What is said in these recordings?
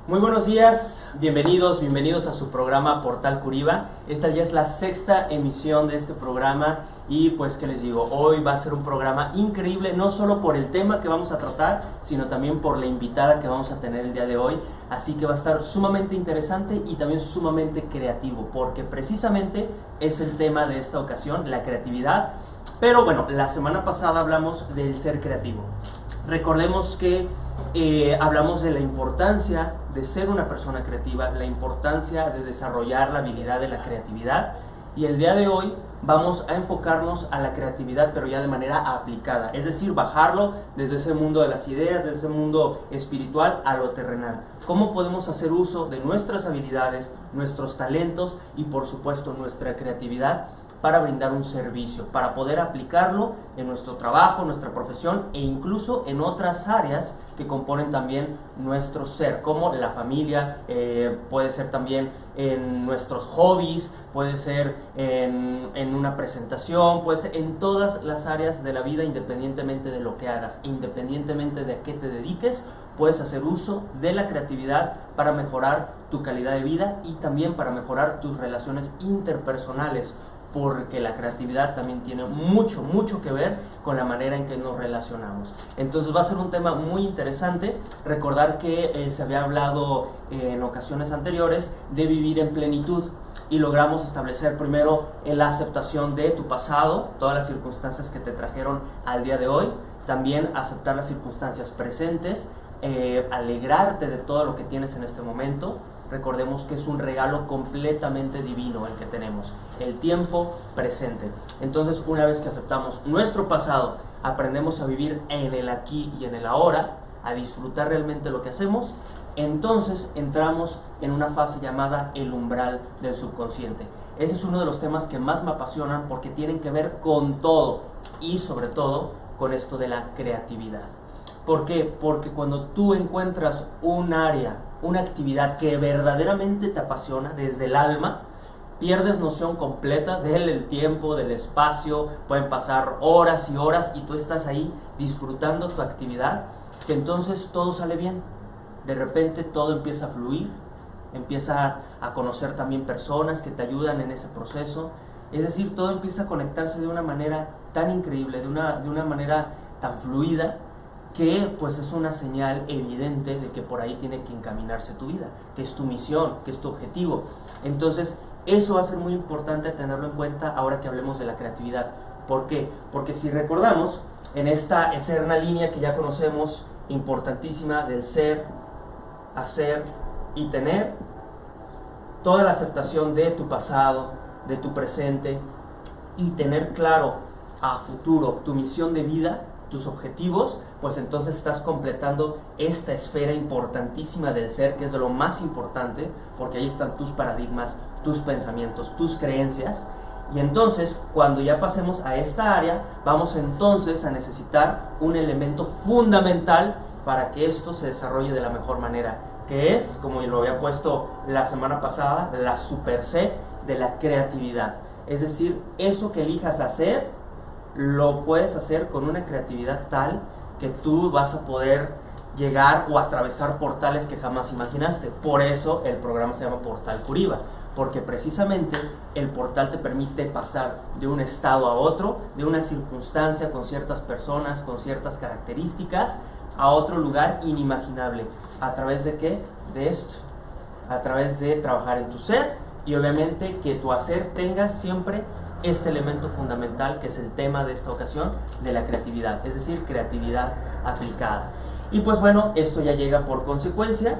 Muy buenos días, bienvenidos a su programa Portal Curiba. Esta ya es la sexta emisión de este programa y pues qué les digo, hoy va a ser un programa increíble, no solo por el tema que vamos a tratar, sino también por la invitada que vamos a tener el día de hoy. Así que va a estar sumamente interesante y también sumamente creativo, porque precisamente es el tema de esta ocasión, la creatividad. Pero bueno, la semana pasada hablamos del ser creativo. Recordemos que hablamos de la importancia de ser una persona creativa, la importancia de desarrollar la habilidad de la creatividad, y el día de hoy vamos a enfocarnos a la creatividad, pero ya de manera aplicada, es decir, bajarlo desde ese mundo de las ideas, desde ese mundo espiritual a lo terrenal. ¿Cómo podemos hacer uso de nuestras habilidades, nuestros talentos y por supuesto nuestra creatividad para brindar un servicio, para poder aplicarlo en nuestro trabajo, nuestra profesión e incluso en otras áreas que componen también nuestro ser, como la familia, puede ser también en nuestros hobbies, puede ser en una presentación, puede ser en todas las áreas de la vida, independientemente de lo que hagas, independientemente de a qué te dediques, puedes hacer uso de la creatividad para mejorar tu calidad de vida y también para mejorar tus relaciones interpersonales, porque la creatividad también tiene mucho que ver con la manera en que nos relacionamos. Entonces va a ser un tema muy interesante. Recordar que se había hablado en ocasiones anteriores de vivir en plenitud y logramos establecer primero la aceptación de tu pasado, todas las circunstancias que te trajeron al día de hoy, también aceptar las circunstancias presentes, alegrarte de todo lo que tienes en este momento. Recordemos que es un regalo completamente divino el que tenemos, el tiempo presente. Entonces, una vez que aceptamos nuestro pasado, aprendemos a vivir en el aquí y en el ahora, a disfrutar realmente lo que hacemos, entonces entramos en una fase llamada el umbral del subconsciente. Ese es uno de los temas que más me apasionan porque tienen que ver con todo y sobre todo con esto de la creatividad. ¿Por qué? Porque cuando tú encuentras un área, una actividad que verdaderamente te apasiona desde el alma, pierdes noción completa del tiempo, del espacio, pueden pasar horas y horas y tú estás ahí disfrutando tu actividad, que entonces todo sale bien. De repente todo empieza a fluir, empieza a conocer también personas que te ayudan en ese proceso, es decir, todo empieza a conectarse de una manera tan increíble, de una manera tan fluida, que pues es una señal evidente de que por ahí tiene que encaminarse tu vida, que es tu misión, que es tu objetivo. Entonces eso va a ser muy importante tenerlo en cuenta ahora que hablemos de la creatividad. ¿Por qué? Porque si recordamos en esta eterna línea que ya conocemos, importantísima, del ser, hacer y tener, toda la aceptación de tu pasado, de tu presente y tener claro a futuro tu misión de vida, tus objetivos, pues entonces estás completando esta esfera importantísima del ser, que es de lo más importante, porque ahí están tus paradigmas, tus pensamientos, tus creencias. Y entonces, cuando ya pasemos a esta área, vamos entonces a necesitar un elemento fundamental para que esto se desarrolle de la mejor manera, que es, como lo había puesto la semana pasada, la super C de la creatividad. Es decir, eso que elijas hacer, lo puedes hacer con una creatividad tal que tú vas a poder llegar o atravesar portales que jamás imaginaste. Por eso el programa se llama Portal Curiba, porque precisamente el portal te permite pasar de un estado a otro, de una circunstancia con ciertas personas, con ciertas características, a otro lugar inimaginable. ¿A través de qué? De esto. A través de trabajar en tu ser y obviamente que tu hacer tenga siempre este elemento fundamental que es el tema de esta ocasión de la creatividad, es decir, creatividad aplicada. Y pues bueno, esto ya llega por consecuencia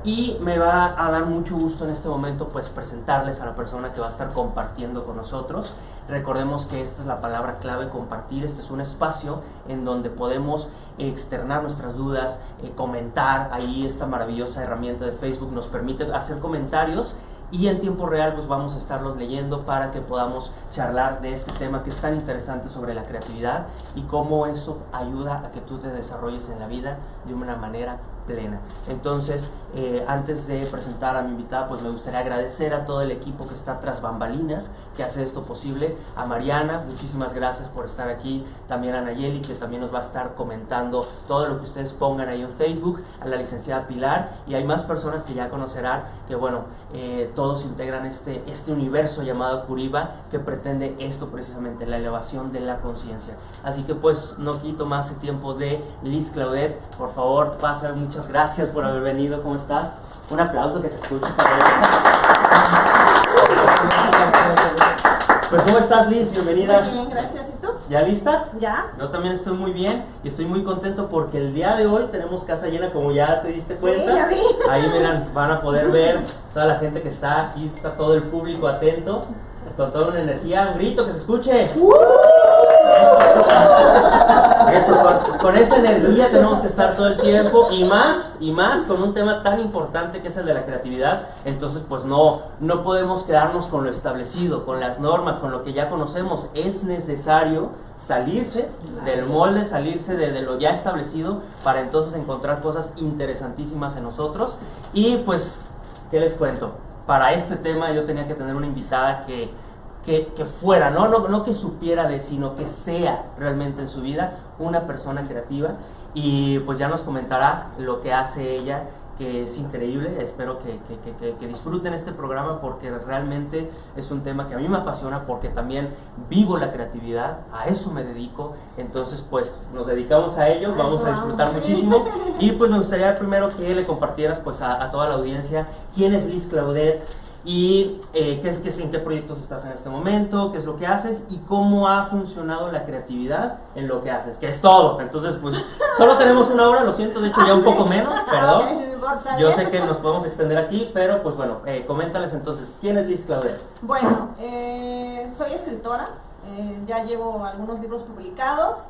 y me va a dar mucho gusto en este momento pues presentarles a la persona que va a estar compartiendo con nosotros. Recordemos que esta es la palabra clave, compartir. Este es un espacio en donde podemos externar nuestras dudas, comentar. Ahí esta maravillosa herramienta de Facebook nos permite hacer comentarios y en tiempo real pues vamos a estarlos leyendo para que podamos charlar de este tema que es tan interesante sobre la creatividad y cómo eso ayuda a que tú te desarrolles en la vida de una manera plena. Entonces, antes de presentar a mi invitada, pues me gustaría agradecer a todo el equipo que está tras bambalinas, que hace esto posible. A Mariana, muchísimas gracias por estar aquí. También a Nayeli, que también nos va a estar comentando todo lo que ustedes pongan ahí en Facebook. A la licenciada Pilar, y hay más personas que ya conocerán, que bueno, todos integran este universo llamado Curiba, que pretende esto precisamente, la elevación de la conciencia. Así que pues no quito más el tiempo de Liz Claudette. Por favor, pasa, muchas gracias por haber venido. ¿Cómo estás? Un aplauso que se escuche para ella. Pues ¿cómo estás, Liz? Bienvenida. Muy bien, gracias. ¿Y tú? ¿Ya lista? Ya. Yo también estoy muy bien y estoy muy contento porque el día de hoy tenemos casa llena, como ya te diste cuenta. Sí, ya vi. Ahí miran, van a poder ver toda la gente que está aquí, está todo el público atento, con toda una energía, un grito que se escuche. Eso, con esa energía tenemos que estar todo el tiempo y más con un tema tan importante que es el de la creatividad. Entonces pues no podemos quedarnos con lo establecido, con las normas, con lo que ya conocemos. Es necesario salirse del molde, salirse de lo ya establecido, para entonces encontrar cosas interesantísimas en nosotros. Y pues, ¿qué les cuento? Para este tema yo tenía que tener una invitada que fuera, no que supiera sino que sea realmente en su vida una persona creativa, y pues ya nos comentará lo que hace ella, que es increíble. Espero que disfruten este programa, porque realmente es un tema que a mí me apasiona, porque también vivo la creatividad, a eso me dedico. Entonces pues nos dedicamos a ello, vamos a disfrutar muchísimo. Y pues me gustaría primero que le compartieras pues a toda la audiencia quién es Liz Claudette, y en qué proyectos estás en este momento, qué es lo que haces y cómo ha funcionado la creatividad en lo que haces, que es todo. Entonces pues solo tenemos una hora, lo siento, de hecho ya un poco menos, perdón. Yo sé que nos podemos extender aquí, pero pues bueno, coméntales entonces, ¿quién es Liz Claudette? Bueno, soy escritora, ya llevo algunos libros publicados,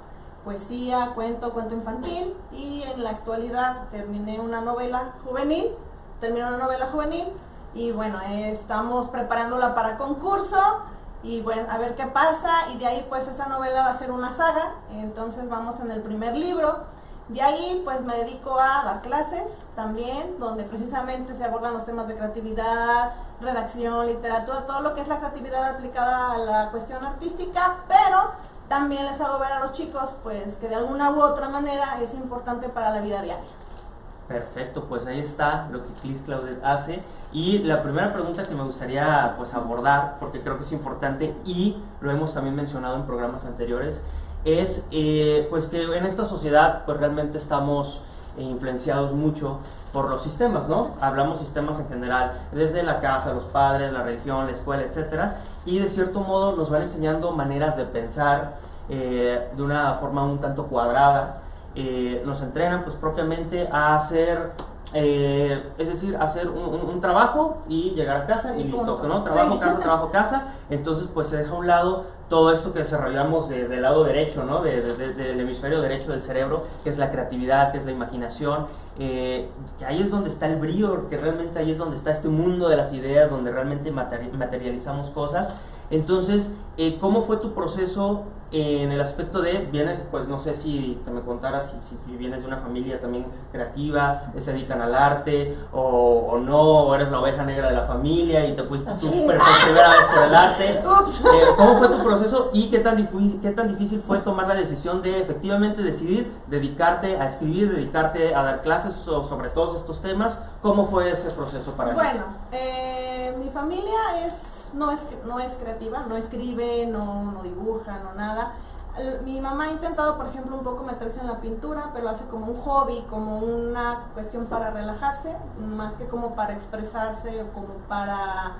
poesía, cuento infantil, y en la actualidad terminé una novela juvenil, y bueno, estamos preparándola para concurso, y bueno, a ver qué pasa, y de ahí pues esa novela va a ser una saga. Entonces vamos en el primer libro. De ahí pues me dedico a dar clases también, donde precisamente se abordan los temas de creatividad, redacción, literatura, todo lo que es la creatividad aplicada a la cuestión artística, pero también les hago ver a los chicos pues que de alguna u otra manera es importante para la vida diaria. Perfecto, pues ahí está lo que Liz Claudette hace. Y la primera pregunta que me gustaría pues abordar, porque creo que es importante y lo hemos también mencionado en programas anteriores, es pues que en esta sociedad pues realmente estamos influenciados mucho por los sistemas, ¿no? Hablamos sistemas en general, desde la casa, los padres, la religión, la escuela, etcétera, y de cierto modo nos van enseñando maneras de pensar de una forma un tanto cuadrada. Nos entrenan pues propiamente a hacer, es decir, hacer un trabajo y llegar a casa y listo, ¿no? Trabajo, casa. Entonces pues se deja a un lado todo esto que desarrollamos del lado derecho, ¿no? Del hemisferio derecho del cerebro, que es la creatividad, que es la imaginación, que ahí es donde está el brillo, que realmente ahí es donde está este mundo de las ideas, donde realmente materializamos cosas. Entonces, ¿cómo fue tu proceso en el aspecto de, vienes, pues no sé si te me contaras si vienes de una familia también creativa, se dedican al arte, o no, o eres la oveja negra de la familia y te fuiste súper por primera vez por el arte? ¿Cómo fue tu proceso y qué tan difícil fue tomar la decisión de efectivamente decidir dedicarte a escribir, dedicarte a dar clases sobre todos estos temas? ¿Cómo fue ese proceso para ti? Bueno, mi familia no es creativa, no escribe, no dibuja, no nada. Mi mamá ha intentado, por ejemplo, un poco meterse en la pintura, pero lo hace como un hobby, como una cuestión para relajarse, más que como para expresarse o como para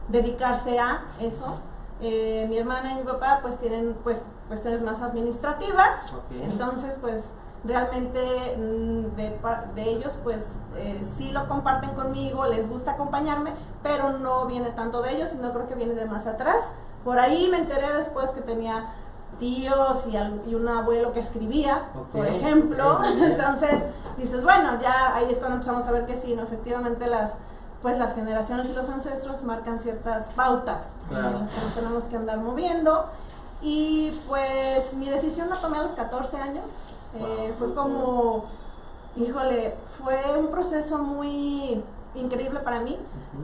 dedicarse a eso. Mi hermana y mi papá pues tienen pues cuestiones más administrativas, okay. Entonces pues realmente de ellos pues sí lo comparten conmigo, les gusta acompañarme, pero no viene tanto de ellos, sino creo que viene de más atrás. Por ahí me enteré después que tenía tíos y un abuelo que escribía, okay, por ejemplo, okay. Entonces dices, bueno, ya ahí es cuando empezamos a ver que sí, no, efectivamente las generaciones y los ancestros marcan ciertas pautas, claro, en las que nos tenemos que andar moviendo. Y pues mi decisión la tomé a los 14 años. Fue como Híjole, fue un proceso muy increíble para mí,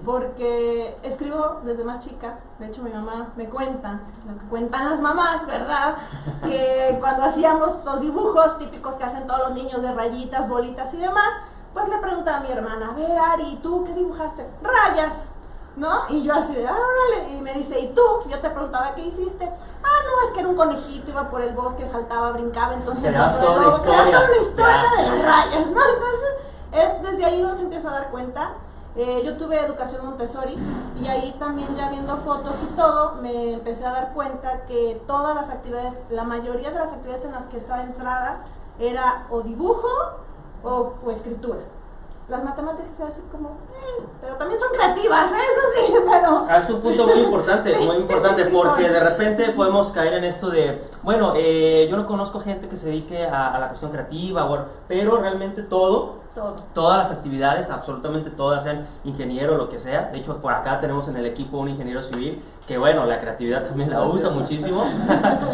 porque escribo desde más chica. De hecho, mi mamá me cuenta lo que cuentan las mamás, ¿verdad? Que cuando hacíamos los dibujos típicos que hacen todos los niños de rayitas, bolitas y demás, pues le preguntaba a mi hermana, a ver, Ari, ¿tú qué dibujaste? Rayas, ¿no? Y yo así de, órale, y me dice, ¿y tú? Yo te preguntaba, ¿qué hiciste? No, es que era un conejito, iba por el bosque, saltaba, brincaba, entonces creaba toda la historia. Creaba toda la historia de las rayas, ¿no? Entonces, desde ahí uno se empieza a dar cuenta. Yo tuve educación Montessori y ahí también, ya viendo fotos y todo, me empecé a dar cuenta que todas las actividades, la mayoría de las actividades en las que estaba entrada era o dibujo o escritura. Las matemáticas se hacen como, pero también son creativas, eso sí, pero... Es un punto muy importante, sí, muy importante, sí, porque son. de repente podemos caer en esto de, bueno, yo no conozco gente que se dedique a la cuestión creativa, bueno, pero realmente todas las actividades, absolutamente todas, sean ingeniero, lo que sea. De hecho, por acá tenemos en el equipo un ingeniero civil que, bueno, la creatividad también la usa muchísimo.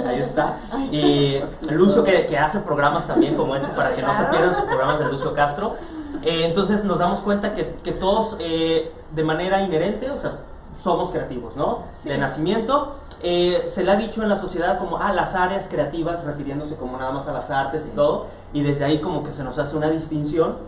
Ahí está. Y el uso que hace programas también como este, para que no se pierdan sus programas de Lucio Castro. Entonces nos damos cuenta que todos de manera inherente, o sea, somos creativos, ¿no? Sí. De nacimiento. Se le ha dicho en la sociedad como las áreas creativas, refiriéndose como nada más a las artes y todo, y desde ahí como que se nos hace una distinción,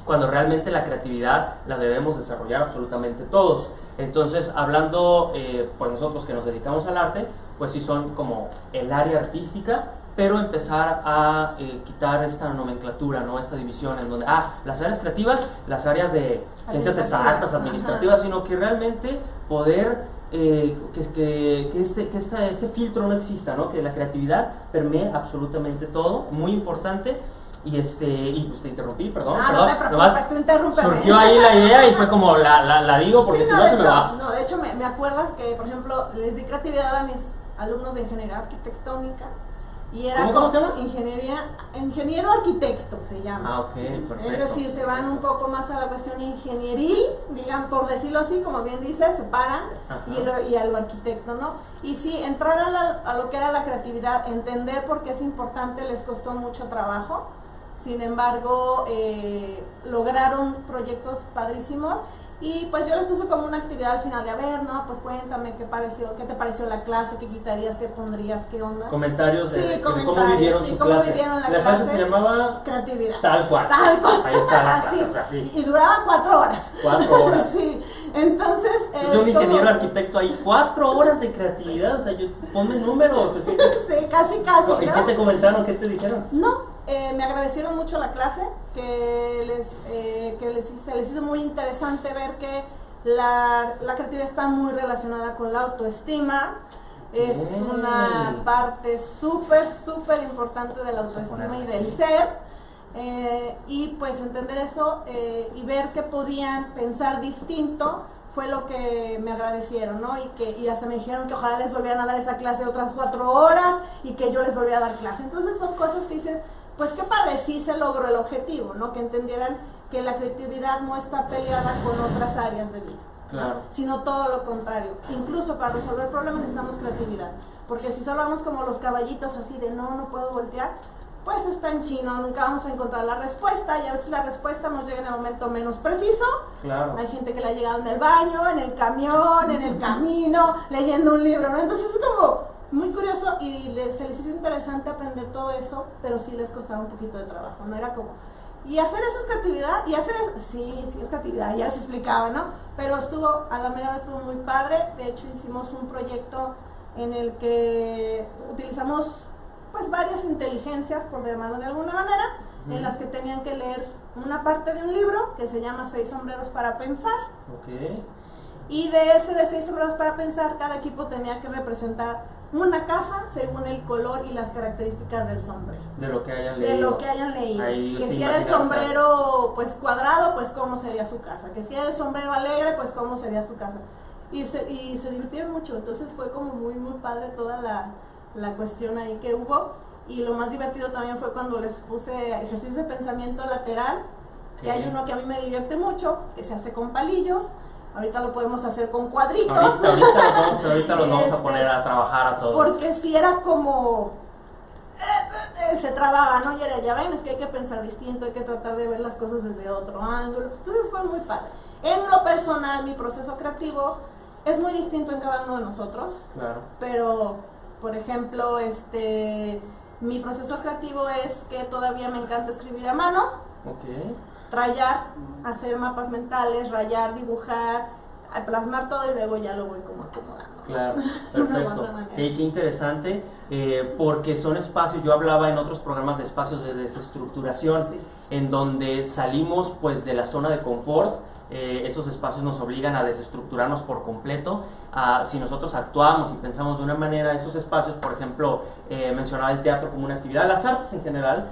cuando realmente la creatividad la debemos desarrollar absolutamente todos. Entonces, hablando pues nosotros que nos dedicamos al arte, pues sí son como el área artística, pero empezar a quitar esta nomenclatura, ¿no? Esta división en donde, las áreas creativas, las áreas de ciencias exactas, administrativas, sino que realmente poder que este filtro no exista, ¿no? Que la creatividad permee absolutamente todo, muy importante. Y pues te interrumpí, perdón. No te preocupes, tú interrúmpeme. Surgió ahí la idea y fue como la digo porque si no se me va. No, de hecho me acuerdas que, por ejemplo, les di creatividad a mis alumnos de ingeniería arquitectónica. Y era ¿Cómo se llama? Ingeniero arquitecto se llama. Ok, perfecto. Es decir, se van un poco más a la cuestión ingenieril, digan, por decirlo así, como bien dices, se paran y a lo arquitecto, ¿no? Y sí, entrar a lo que era la creatividad, entender por qué es importante, les costó mucho trabajo. Sin embargo, lograron proyectos padrísimos. Y pues yo les puse como una actividad al final de, a ver, no, pues cuéntame qué te pareció la clase, qué quitarías, qué pondrías, qué onda. Comentarios de cómo vivieron su cómo clase. Vivieron la clase se llamaba creatividad. Tal cual. Ahí está la clase, o sea, sí. Y duraba 4 horas. 4 horas. Sí, entonces... Es un ingeniero arquitecto ahí, 4 horas de creatividad, o sea, ponme números. Sí, casi, ¿no? ¿Y qué te comentaron, qué te dijeron? No. Me agradecieron mucho la clase, que se les hizo muy interesante ver que la creatividad está muy relacionada con la autoestima. Es una parte súper importante de la autoestima y del ser. Y pues entender eso y ver que podían pensar distinto fue lo que me agradecieron, ¿no? Y hasta me dijeron que ojalá les volvieran a dar esa clase otras 4 horas y que yo les volviera a dar clase. Entonces son cosas que dices, pues qué padre, sí se logró el objetivo, ¿no? Que entendieran que la creatividad no está peleada con otras áreas de vida, claro, sino todo lo contrario. Incluso para resolver problemas necesitamos creatividad, porque si solo vamos como los caballitos así de no puedo voltear, pues está en chino, nunca vamos a encontrar la respuesta, y a veces la respuesta nos llega en el momento menos preciso. Claro. Hay gente que la ha llegado en el baño, en el camión, en el camino, leyendo un libro, ¿no? Entonces es como muy curioso y se les hizo interesante aprender todo eso, pero sí les costaba un poquito de trabajo, no era como, y hacer eso es creatividad, y hacer eso, sí es creatividad, ya se explicaba, ¿no? Pero a la mera vez estuvo muy padre. De hecho hicimos un proyecto en el que utilizamos pues varias inteligencias, por llamarlo de alguna manera, en las que tenían que leer una parte de un libro que se llama 6 sombreros para pensar. Okay. Y de 6 sombreros para pensar, cada equipo tenía que representar una casa según el color y las características del sombrero. De lo que hayan leído. Ahí que si era el sombrero pues cuadrado, pues cómo sería su casa. Que si era el sombrero alegre, pues cómo sería su casa. Y se divirtieron mucho, entonces fue como muy padre toda la cuestión ahí que hubo. Y lo más divertido también fue cuando les puse ejercicios de pensamiento lateral, que hay uno que a mí me divierte mucho, que se hace con palillos. Ahorita lo podemos hacer con cuadritos. Ahorita los vamos a poner a trabajar a todos. Porque si era como se trababa, ¿no? Y era, ya ven, es que hay que pensar distinto, hay que tratar de ver las cosas desde otro ángulo. Entonces fue muy padre. En lo personal, mi proceso creativo es muy distinto en cada uno de nosotros. Claro. Pero, por ejemplo, mi proceso creativo es que todavía me encanta escribir a mano, rayar, hacer mapas mentales, rayar, dibujar, plasmar todo y luego ya lo voy como acomodando. Claro, perfecto. Qué interesante, porque son espacios, yo hablaba en otros programas de espacios de desestructuración, Sí. en donde salimos pues de la zona de confort. Esos espacios nos obligan a desestructurarnos por completo. Si nosotros actuamos y pensamos de una manera, esos espacios, por ejemplo, mencionaba el teatro como una actividad, las artes en general,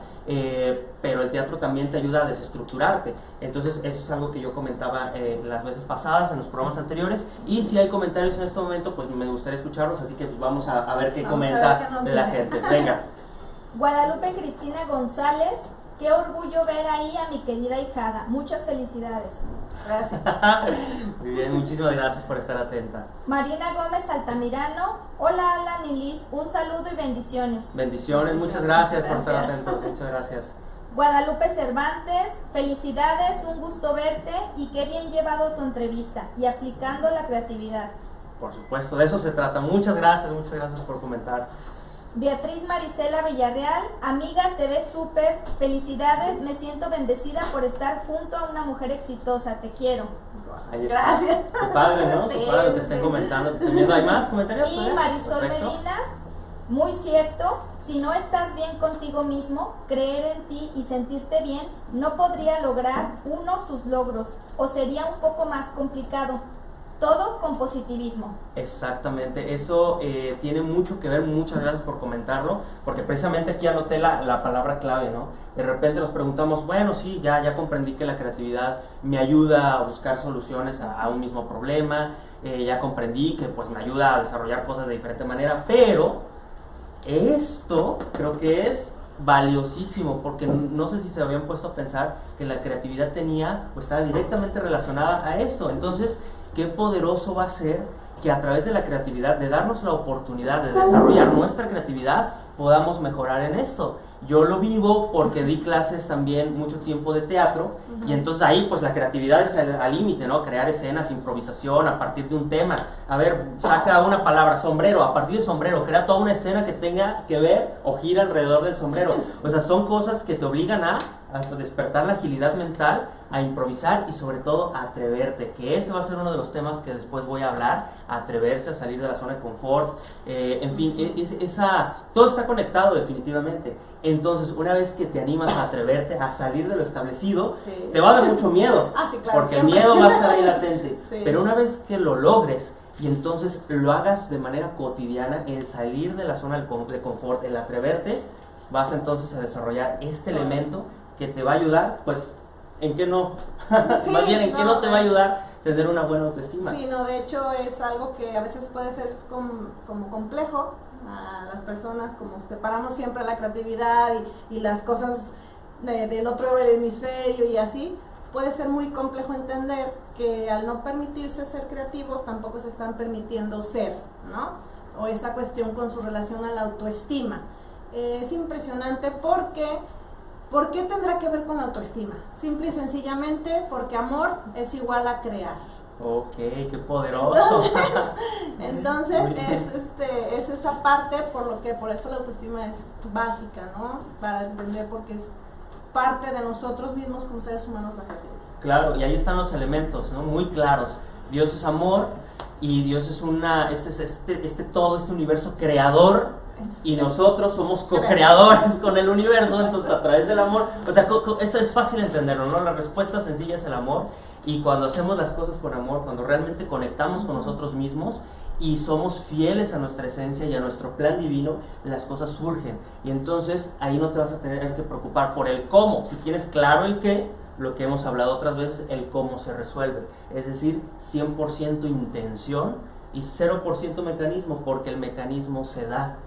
pero el teatro también te ayuda a desestructurarte. Entonces eso es algo que yo comentaba las veces pasadas, en los programas anteriores, y si hay comentarios en este momento, pues me gustaría escucharlos, así que pues vamos a ver qué comenta la gente. Venga. Guadalupe Cristina González, qué orgullo ver ahí a mi querida hijada. Muchas felicidades. Gracias. Muy bien, muchísimas gracias por estar atenta. Marina Gómez Altamirano, hola Alan y Liz, un saludo y bendiciones. Bendiciones, muchas gracias por estar atentos, muchas gracias. Guadalupe Cervantes, felicidades, un gusto verte y qué bien llevado tu entrevista y aplicando la creatividad. Por supuesto, de eso se trata. Muchas gracias por comentar. Beatriz Marisela Villarreal, amiga, te ves súper, felicidades, me siento bendecida por estar junto a una mujer exitosa, te quiero. Ahí está. Gracias. Qué padre, ¿no? Sí, Qué padre que estén comentando, que estén viendo. ¿Hay más comentarios? Y Marisol Medina, muy cierto, si no estás bien contigo mismo, creer en ti y sentirte bien, no podría lograr uno sus logros, o sería un poco más complicado. Todo con positivismo. Exactamente, eso tiene mucho que ver, muchas gracias por comentarlo, porque precisamente aquí anoté la palabra clave, ¿no? De repente nos preguntamos, bueno, sí, ya comprendí que la creatividad me ayuda a buscar soluciones a un mismo problema, ya comprendí que pues me ayuda a desarrollar cosas de diferente manera, pero esto creo que es valiosísimo, porque no sé si se habían puesto a pensar que la creatividad tenía o estaba directamente relacionada a esto. Entonces, qué poderoso va a ser que a través de la creatividad, de darnos la oportunidad de desarrollar nuestra creatividad, podamos mejorar en esto. Yo lo vivo porque di clases también mucho tiempo de teatro, y entonces ahí pues la creatividad es al límite, ¿no? Crear escenas, improvisación a partir de un tema. A ver, saca una palabra, sombrero, a partir de sombrero, crea toda una escena que tenga que ver o gira alrededor del sombrero. O sea, son cosas que te obligan a despertar la agilidad mental, a improvisar y sobre todo a atreverte, que ese va a ser uno de los temas que después voy a hablar, atreverse a salir de la zona de confort, en fin, todo está conectado definitivamente. Entonces, una vez que te animas a atreverte, a salir de lo establecido, Sí. te va a dar mucho miedo, Sí, claro, porque siempre. el miedo va a estar ahí latente, Sí. pero una vez que lo logres y entonces lo hagas de manera cotidiana, el salir de la zona de confort, el atreverte, vas entonces a desarrollar este elemento que te va a ayudar, pues, ¿en qué no? Sí, Más bien, ¿en qué no te va a ayudar tener una buena autoestima? Sí, no, de hecho es algo que a veces puede ser como complejo a las personas, como separamos siempre la creatividad y las cosas del otro hemisferio y así, puede ser muy complejo entender que al no permitirse ser creativos tampoco se están permitiendo ser, ¿no? O esa cuestión con su relación a la autoestima. Es impresionante porque... ¿Por qué tendrá que ver con la autoestima? Simple y sencillamente porque amor es igual a crear. Ok, qué poderoso. Entonces es esa parte por eso la autoestima es básica, ¿no? Para entender porque es parte de nosotros mismos como seres humanos la creatividad. Claro, y ahí están los elementos, ¿no? Muy claros. Dios es amor y Dios es todo este universo creador, y nosotros somos co-creadores con el universo, entonces a través del amor, o sea, eso es fácil entenderlo, ¿no? La respuesta sencilla es el amor, y cuando hacemos las cosas con amor, cuando realmente conectamos con nosotros mismos y somos fieles a nuestra esencia y a nuestro plan divino, las cosas surgen, y entonces ahí no te vas a tener que preocupar por el cómo. Si tienes claro el qué, lo que hemos hablado otras veces, el cómo se resuelve, es decir, 100% intención y 0% mecanismo, porque el mecanismo se da.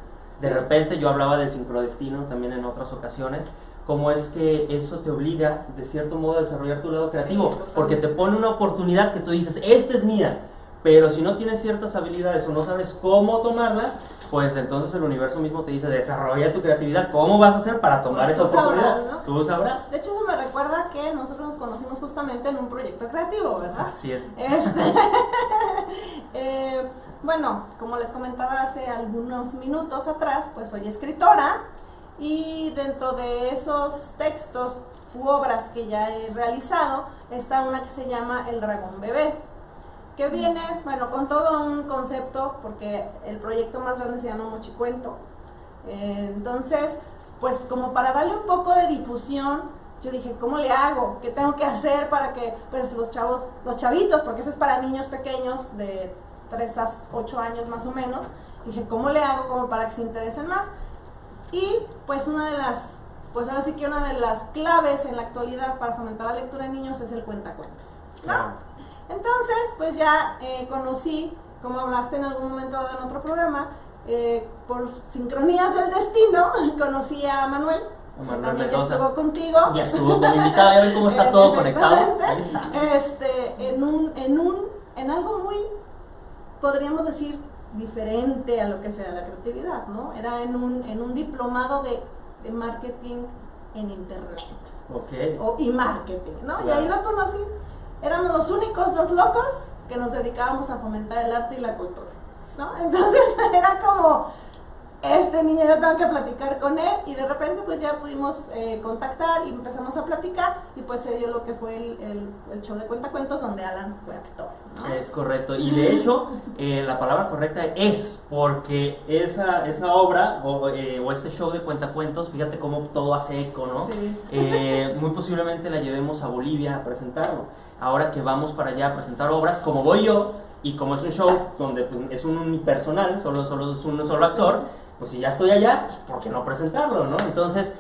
De repente yo hablaba del sincrodestino también en otras ocasiones, cómo es que eso te obliga de cierto modo a desarrollar tu lado creativo, Sí, porque te pone una oportunidad que tú dices, esta es mía, Pero si no tienes ciertas habilidades o no sabes cómo tomarlas, pues entonces el universo mismo te dice, desarrolla tu creatividad. ¿Cómo vas a hacer para tomar Pues esa tú sabrás, oportunidad? ¿no? Tú sabrás. De hecho, eso me recuerda que nosotros nos conocimos justamente en un proyecto creativo, ¿verdad? Así es. Bueno, como les comentaba hace algunos minutos atrás, pues soy escritora y dentro de esos textos u obras que ya he realizado está una que se llama El Dragón Bebé, que viene, bueno, con todo un concepto, porque el proyecto más grande se llama Mochicuento. Entonces, pues como para darle un poco de difusión, yo dije, ¿cómo le hago? ¿Qué tengo que hacer para que pues los chavitos, porque eso es para niños pequeños de 3 a 8 años más o menos, dije, ¿cómo le hago como para que se interesen más? Y pues pues ahora sí que una de las claves en la actualidad para fomentar la lectura en niños es el cuentacuentos, ¿no? Claro. Entonces, pues ya conocí, como hablaste en algún momento en otro programa, por sincronías del destino, conocí a Manuel, que también ya Mendoza. estuvo contigo. Ya estuvo como invitada, ya ven cómo está todo conectado. Ahí está. En algo muy, podríamos decir, diferente a lo que será la creatividad, ¿no? Era en un diplomado de marketing en internet. Ok. Y marketing, ¿no? Claro. Y ahí lo conocí. Éramos los únicos 2 locos que nos dedicábamos a fomentar el arte y la cultura, ¿no? Entonces era como, este niño yo tengo que platicar con él, y de repente pues ya pudimos contactar y empezamos a platicar, y pues se dio lo que fue el show de cuentacuentos donde Alan fue actor, ¿no? Es correcto, y de hecho la palabra correcta es porque esa obra o este show de cuentacuentos, fíjate cómo todo hace eco, ¿no? Sí. Muy posiblemente la llevemos a Bolivia a presentarlo. Ahora que vamos para allá a presentar obras, como voy yo, y como es un show donde pues, es un unipersonal, solo es un solo actor, pues si ya estoy allá, pues ¿por qué no presentarlo, no? Entonces,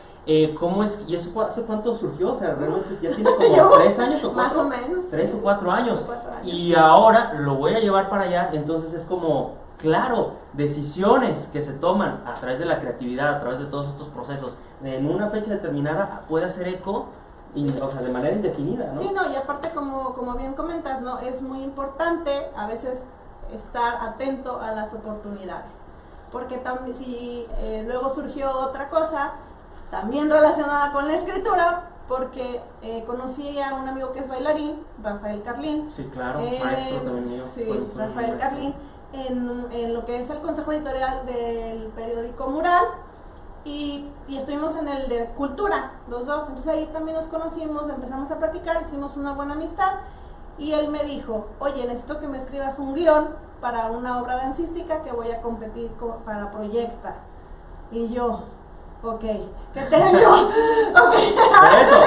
¿cómo es? ¿Y eso hace cuánto surgió? O sea, realmente ya tiene como 3 años o 4. Más o menos. 3 sí. o 4 años. 4 años. Y ahora lo voy a llevar para allá, entonces es como, claro, decisiones que se toman a través de la creatividad, a través de todos estos procesos, en una fecha determinada puede hacer eco, o sea, de manera indefinida, ¿no? Sí, no, y aparte como bien comentas, ¿no? Es muy importante a veces estar atento a las oportunidades, porque también si luego surgió otra cosa, también relacionada con la escritura, porque conocí a un amigo que es bailarín, Rafael Carlín. Sí, claro, maestro también mío. Sí, Rafael Carlín, en lo que es el consejo editorial del periódico Mural, y estuvimos en el de Cultura, los dos. Entonces ahí también nos conocimos, empezamos a platicar, hicimos una buena amistad, y él me dijo, oye, necesito que me escribas un guión para una obra dancística que voy a competir para Proyecta. Y yo, ok, ¿qué tengo? Por eso,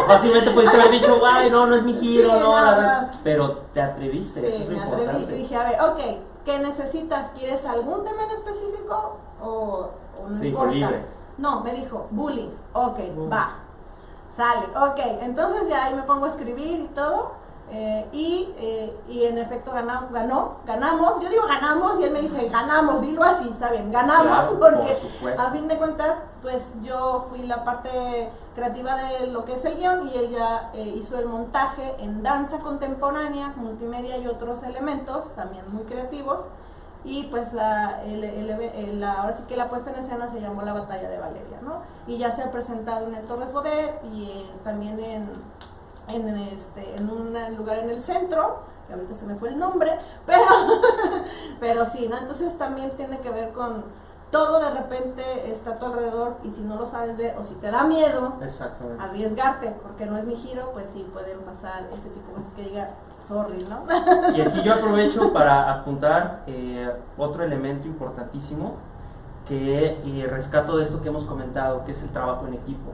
fácilmente pudiste haber dicho, ay, no es mi giro, Sí, no, pero te atreviste, eso Sí, es lo me atreví importante. y dije, a ver, ok, ¿qué necesitas? ¿Quieres algún tema en específico o no Dijo importa? libre. No, me dijo, bullying, ok, va, sale, ok, entonces ya ahí me pongo a escribir y todo, y en efecto ganamos, yo digo ganamos, y él me dice, ganamos, dilo así, está bien, ganamos, Claro, porque por supuesto. a fin de cuentas, pues yo fui la parte creativa de lo que es el guión, y él ya hizo el montaje en danza contemporánea, multimedia y otros elementos también muy creativos, y pues ahora sí que la puesta en escena se llamó La Batalla de Valeria, ¿no? Y ya se ha presentado en el Torres Bodet y también en un lugar en el centro, que ahorita se me fue el nombre, pero sí, ¿no? Entonces también tiene que ver con todo, de repente está a tu alrededor, y si no lo sabes ver o si te da miedo Exactamente. arriesgarte, porque no es mi giro, pues sí pueden pasar ese tipo de cosas que diga, sorry, ¿no? Y aquí yo aprovecho para apuntar otro elemento importantísimo que rescato de esto que hemos comentado, que es el trabajo en equipo,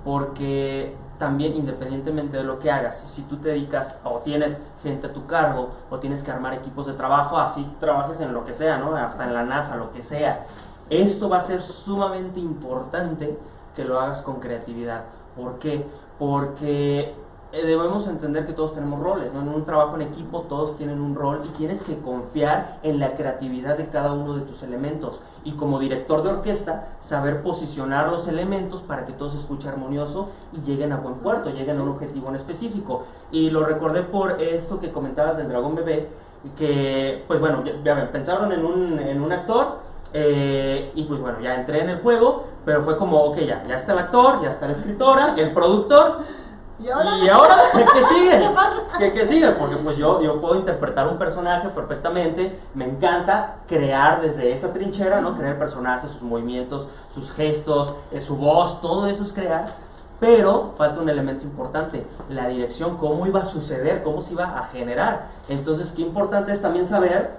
porque también, independientemente de lo que hagas, si tú te dedicas o tienes gente a tu cargo o tienes que armar equipos de trabajo, así trabajes en lo que sea, ¿no? Hasta en la NASA, lo que sea, esto va a ser sumamente importante que lo hagas con creatividad. ¿Por qué? Porque debemos entender que todos tenemos roles, ¿no? En un trabajo en equipo todos tienen un rol y tienes que confiar en la creatividad de cada uno de tus elementos, y como director de orquesta saber posicionar los elementos para que todo se escuche armonioso y lleguen a buen puerto, lleguen a un objetivo en específico. Y lo recordé por esto que comentabas del Dragón Bebé. que pues bueno, ya ven, pensaron en un actor, y pues bueno, ya entré en el juego, pero fue como, ok, ya está el actor, ya está la escritora, el productor. ¿Y ahora? ¿Qué sigue? ¿Qué pasa? ¿Qué sigue? Porque pues yo puedo interpretar un personaje perfectamente, me encanta crear desde esa trinchera, ¿no? Crear el personaje, sus movimientos, sus gestos, su voz, todo eso es crear, pero falta un elemento importante, la dirección, cómo iba a suceder, cómo se iba a generar. Entonces, qué importante es también saber,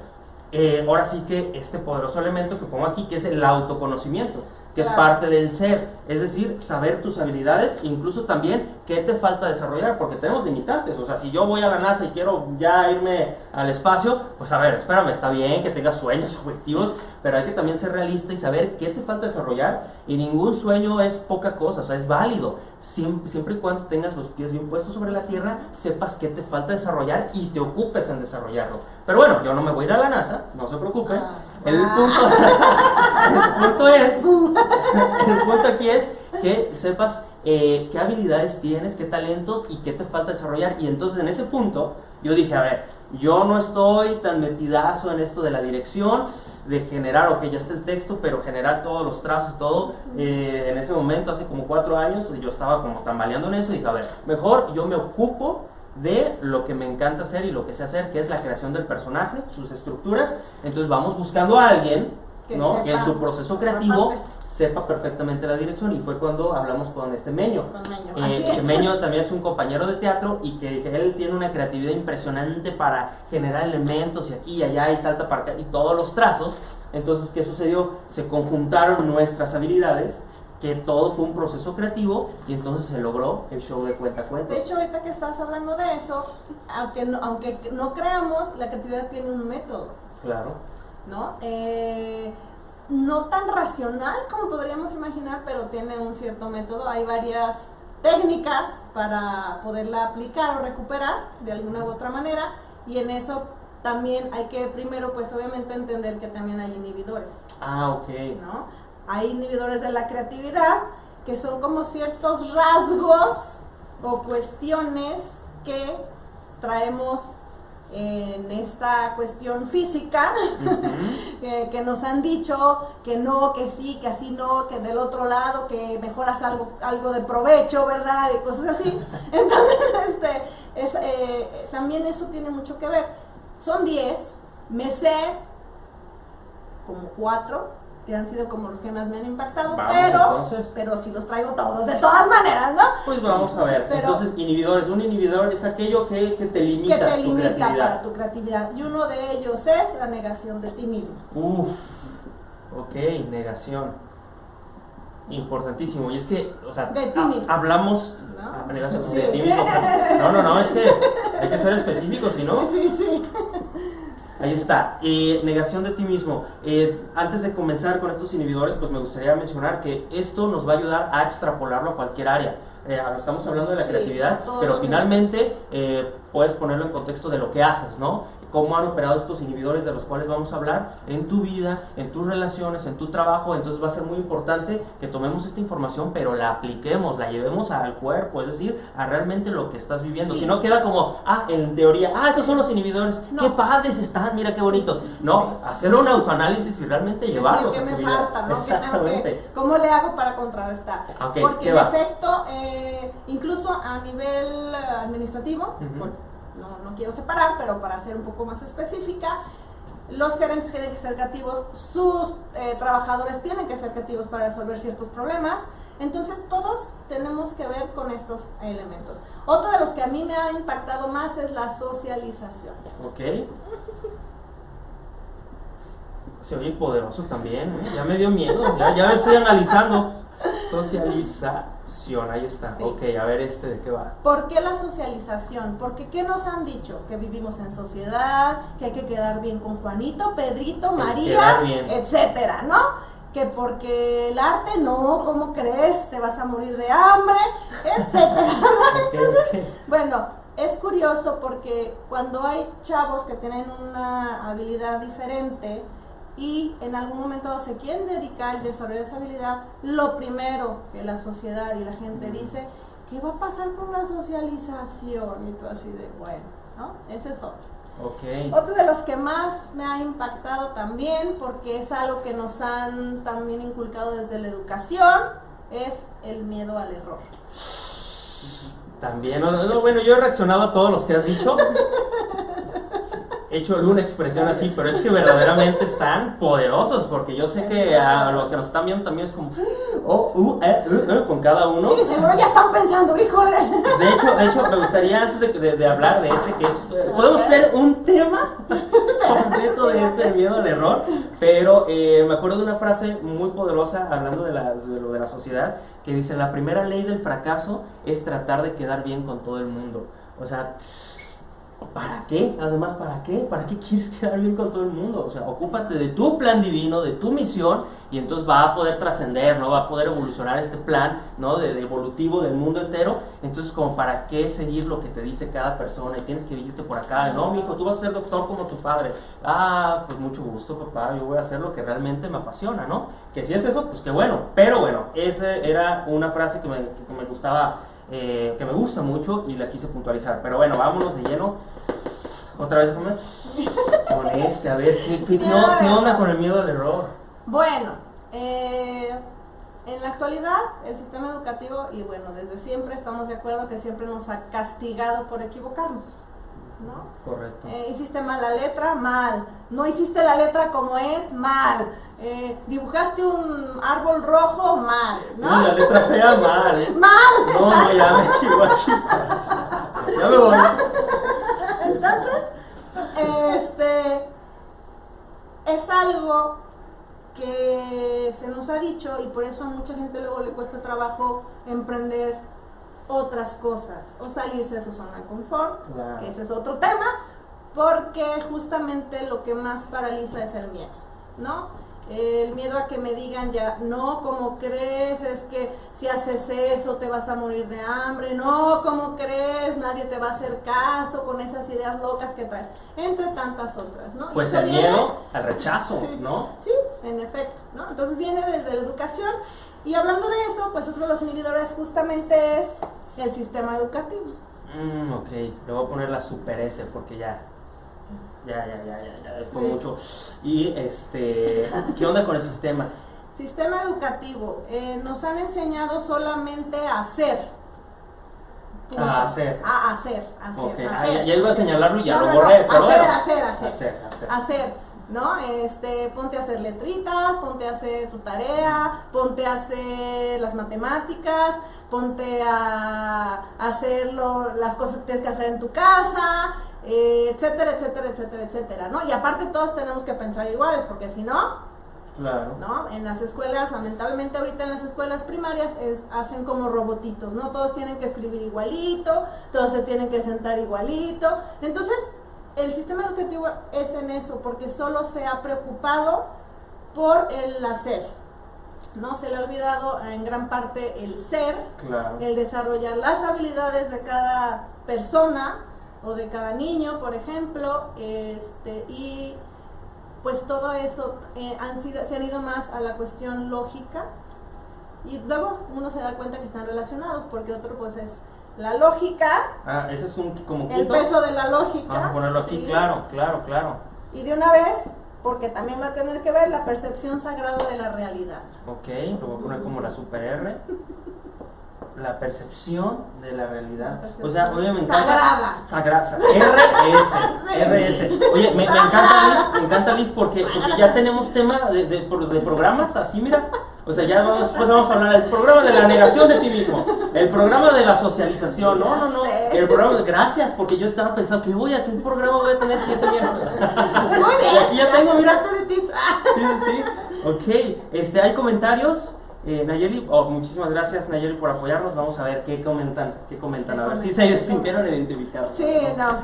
ahora sí que este poderoso elemento que pongo aquí, que es el autoconocimiento, que es parte del ser, es decir, saber tus habilidades, incluso también qué te falta desarrollar, porque tenemos limitantes. O sea, si yo voy a la NASA y quiero ya irme al espacio, pues a ver, espérame, está bien que tengas sueños, objetivos, pero hay que también ser realista y saber qué te falta desarrollar, y ningún sueño es poca cosa, o sea, es válido, siempre y cuando tengas los pies bien puestos sobre la tierra, sepas qué te falta desarrollar y te ocupes en desarrollarlo. Pero bueno, yo no me voy a ir a la NASA, no se preocupen. El punto aquí es que sepas qué habilidades tienes, qué talentos y qué te falta desarrollar. Y entonces en ese punto yo dije, a ver, yo no estoy tan metidazo en esto de la dirección, de generar, ok, ya está el texto, pero generar todos los trazos, todo. En ese momento, hace como 4 años, yo estaba como tambaleando en eso y dije, a ver, mejor yo me ocupo de lo que me encanta hacer y lo que sé hacer, que es la creación del personaje, sus estructuras. Entonces vamos buscando a alguien, ¿no? Que en su proceso creativo sepa perfectamente la dirección, y fue cuando hablamos con Meño. Meño también es un compañero de teatro y que él tiene una creatividad impresionante para generar elementos y aquí y allá y salta para acá y todos los trazos. Entonces, ¿qué sucedió? Se conjuntaron nuestras habilidades, que todo fue un proceso creativo, y entonces se logró el show de Cuentacuentos. De hecho, ahorita que estás hablando de eso, aunque no creamos, la creatividad tiene un método. Claro. ¿No? No tan racional como podríamos imaginar, pero tiene un cierto método. Hay varias técnicas para poderla aplicar o recuperar de alguna u otra manera, y en eso también hay que primero, pues obviamente, entender que también hay inhibidores. Ok. ¿No? Hay inhibidores de la creatividad, que son como ciertos rasgos o cuestiones que traemos en esta cuestión física, que nos han dicho que no, que sí, que así no, que del otro lado, que mejoras algo de provecho, ¿verdad? Y cosas así. Entonces, también eso tiene mucho que ver. Son 10, me sé como 4, que han sido como los que más me han impactado, pero sí los traigo todos, de todas maneras, ¿no? Pues vamos a ver. Entonces, inhibidores. Un inhibidor es aquello que te limita, para tu creatividad. Y uno de ellos es la negación de ti mismo. Ok, negación. Importantísimo. Y es que, o sea, de ti mismo. Hablamos negación de ti mismo. No, es que hay que ser específicos, ¿sí, no? Sí. Ahí está, negación de ti mismo. Antes de comenzar con estos inhibidores, pues me gustaría mencionar que esto nos va a ayudar a extrapolarlo a cualquier área. Estamos hablando de la creatividad, pero finalmente puedes ponerlo en contexto de lo que haces, ¿no? Cómo han operado estos inhibidores de los cuales vamos a hablar en tu vida, en tus relaciones, en tu trabajo. Entonces va a ser muy importante que tomemos esta información, pero la apliquemos, la llevemos al cuerpo, es decir, a realmente lo que estás viviendo. Si no queda como, en teoría, esos son los inhibidores, qué padres están, mira qué bonitos. No, hacer un autoanálisis y realmente llevarlos a tu vida. Falta, ¿no? Exactamente. ¿Cómo le hago para contrarrestar? Porque en efecto, incluso a nivel administrativo, no quiero separar, pero para ser un poco más específica, los gerentes tienen que ser creativos, sus trabajadores tienen que ser creativos para resolver ciertos problemas. Entonces todos tenemos que ver con estos elementos. Otro de los que a mí me ha impactado más es la socialización. Ok. Se oye poderoso también, ya me dio miedo, ya lo estoy analizando. Socialización, ahí está. Sí. Ok, a ver ¿de qué va? ¿Por qué la socialización? Porque ¿qué nos han dicho? Que vivimos en sociedad, que hay que quedar bien con Juanito, Pedrito, María, etcétera, ¿no? Que porque el arte, no, ¿cómo crees? Te vas a morir de hambre, etcétera. Entonces, bueno, es curioso porque cuando hay chavos que tienen una habilidad diferente y en algún momento se quieren dedicar a desarrollar esa habilidad, lo primero que la sociedad y la gente dice, ¿qué va a pasar con la socialización? Y tú así de, bueno, ¿no? Ese es otro. Ok. Otro de los que más me ha impactado también, porque es algo que nos han también inculcado desde la educación, es el miedo al error. También, bueno, yo he reaccionado a todos los que has dicho. He hecho alguna expresión así, pero es que verdaderamente están poderosos, porque yo sé que a los que nos están viendo también es como con cada uno. Sí, seguro ya están pensando, híjole. De hecho, me gustaría antes de hablar de este, que es, podemos hacer un tema completo de este miedo al error, pero me acuerdo de una frase muy poderosa hablando de lo de la sociedad, que dice: la primera ley del fracaso es tratar de quedar bien con todo el mundo. O sea, ¿para qué? Además, ¿para qué? ¿Para qué quieres quedar bien con todo el mundo? O sea, ocúpate de tu plan divino, de tu misión, y entonces va a poder trascender, ¿no? Va a poder evolucionar este plan, ¿no? De evolutivo del mundo entero. Entonces, como para qué seguir lo que te dice cada persona, y tienes que irte por acá, no, mijo, tú vas a ser doctor como tu padre. Ah, pues mucho gusto, papá, yo voy a hacer lo que realmente me apasiona, ¿no? Que si es eso, pues qué bueno. Pero bueno, esa era una frase que me gustaba, que me gusta mucho, y la quise puntualizar. Pero bueno, vámonos de lleno. Otra vez con a ver, ¿qué onda con el miedo al error? Bueno, en la actualidad el sistema educativo, y bueno, desde siempre estamos de acuerdo que siempre nos ha castigado por equivocarnos, ¿no? Correcto. Hiciste mal la letra, mal. No hiciste la letra como es, mal. Dibujaste un árbol rojo, mal, ¿no? La letra fea, mal. Mal. No, ya me chivo aquí. Ya me voy. Entonces, es algo que se nos ha dicho, y por eso a mucha gente luego le cuesta trabajo emprender otras cosas o salirse de su zona de confort, Wow. que ese es otro tema, porque justamente lo que más paraliza es el miedo, ¿no? El miedo a que me digan ya, no, ¿cómo crees? Es que si haces eso te vas a morir de hambre, no, ¿cómo crees? Nadie te va a hacer caso con esas ideas locas que traes, entre tantas otras, ¿no? Pues el miedo al rechazo, sí, ¿no? Sí, en efecto, ¿no? Entonces viene desde la educación, y hablando de eso, pues otro de los inhibidores justamente es el sistema educativo. Ok, le voy a poner la super S porque ya fue mucho. Y ¿qué onda con el sistema? Sistema educativo, nos han enseñado solamente a hacer. A hacer. A hacer. Okay. Hacer. Ya iba a señalarlo y ya No, lo no, borré, no. pero Hacer, ¿no? Ponte a hacer letritas, ponte a hacer tu tarea, ponte a hacer las matemáticas, ponte a hacer las cosas que tienes que hacer en tu casa, etcétera, etcétera, etcétera, etcétera, ¿no? Y aparte todos tenemos que pensar iguales, porque si no, claro, ¿no? En las escuelas, lamentablemente ahorita en las escuelas primarias hacen como robotitos, ¿no? Todos tienen que escribir igualito, todos se tienen que sentar igualito. Entonces, el sistema educativo es en eso, porque solo se ha preocupado por el hacer, ¿no? Se le ha olvidado en gran parte el ser, claro, el desarrollar las habilidades de cada persona o de cada niño, por ejemplo, y pues todo eso se han ido más a la cuestión lógica, y luego uno se da cuenta que están relacionados, porque otro pues es la lógica. Ese es como el peso de la lógica. Vamos a ponerlo aquí, ¿sí? claro. Y de una vez, porque también va a tener que ver la percepción sagrada de la realidad. Ok, lo voy a poner como la super R. La percepción de la realidad. O sea, oye, me encanta. Sagrada. RS. Oye, me encanta Liz, porque ya tenemos tema de programas, así mira. O sea, ya después vamos a hablar del programa de la negación de ti mismo, el programa de la socialización, no, el programa de gracias, porque yo estaba pensando que ¿qué programa voy a tener siguiente miércoles? Muy bien. Y aquí ya tengo, mira. De tips. Sí. Ok, ¿hay comentarios? Nayeli, muchísimas gracias Nayeli por apoyarnos. Vamos a ver qué comentan, a ver si se sintieron identificados. Sí, no.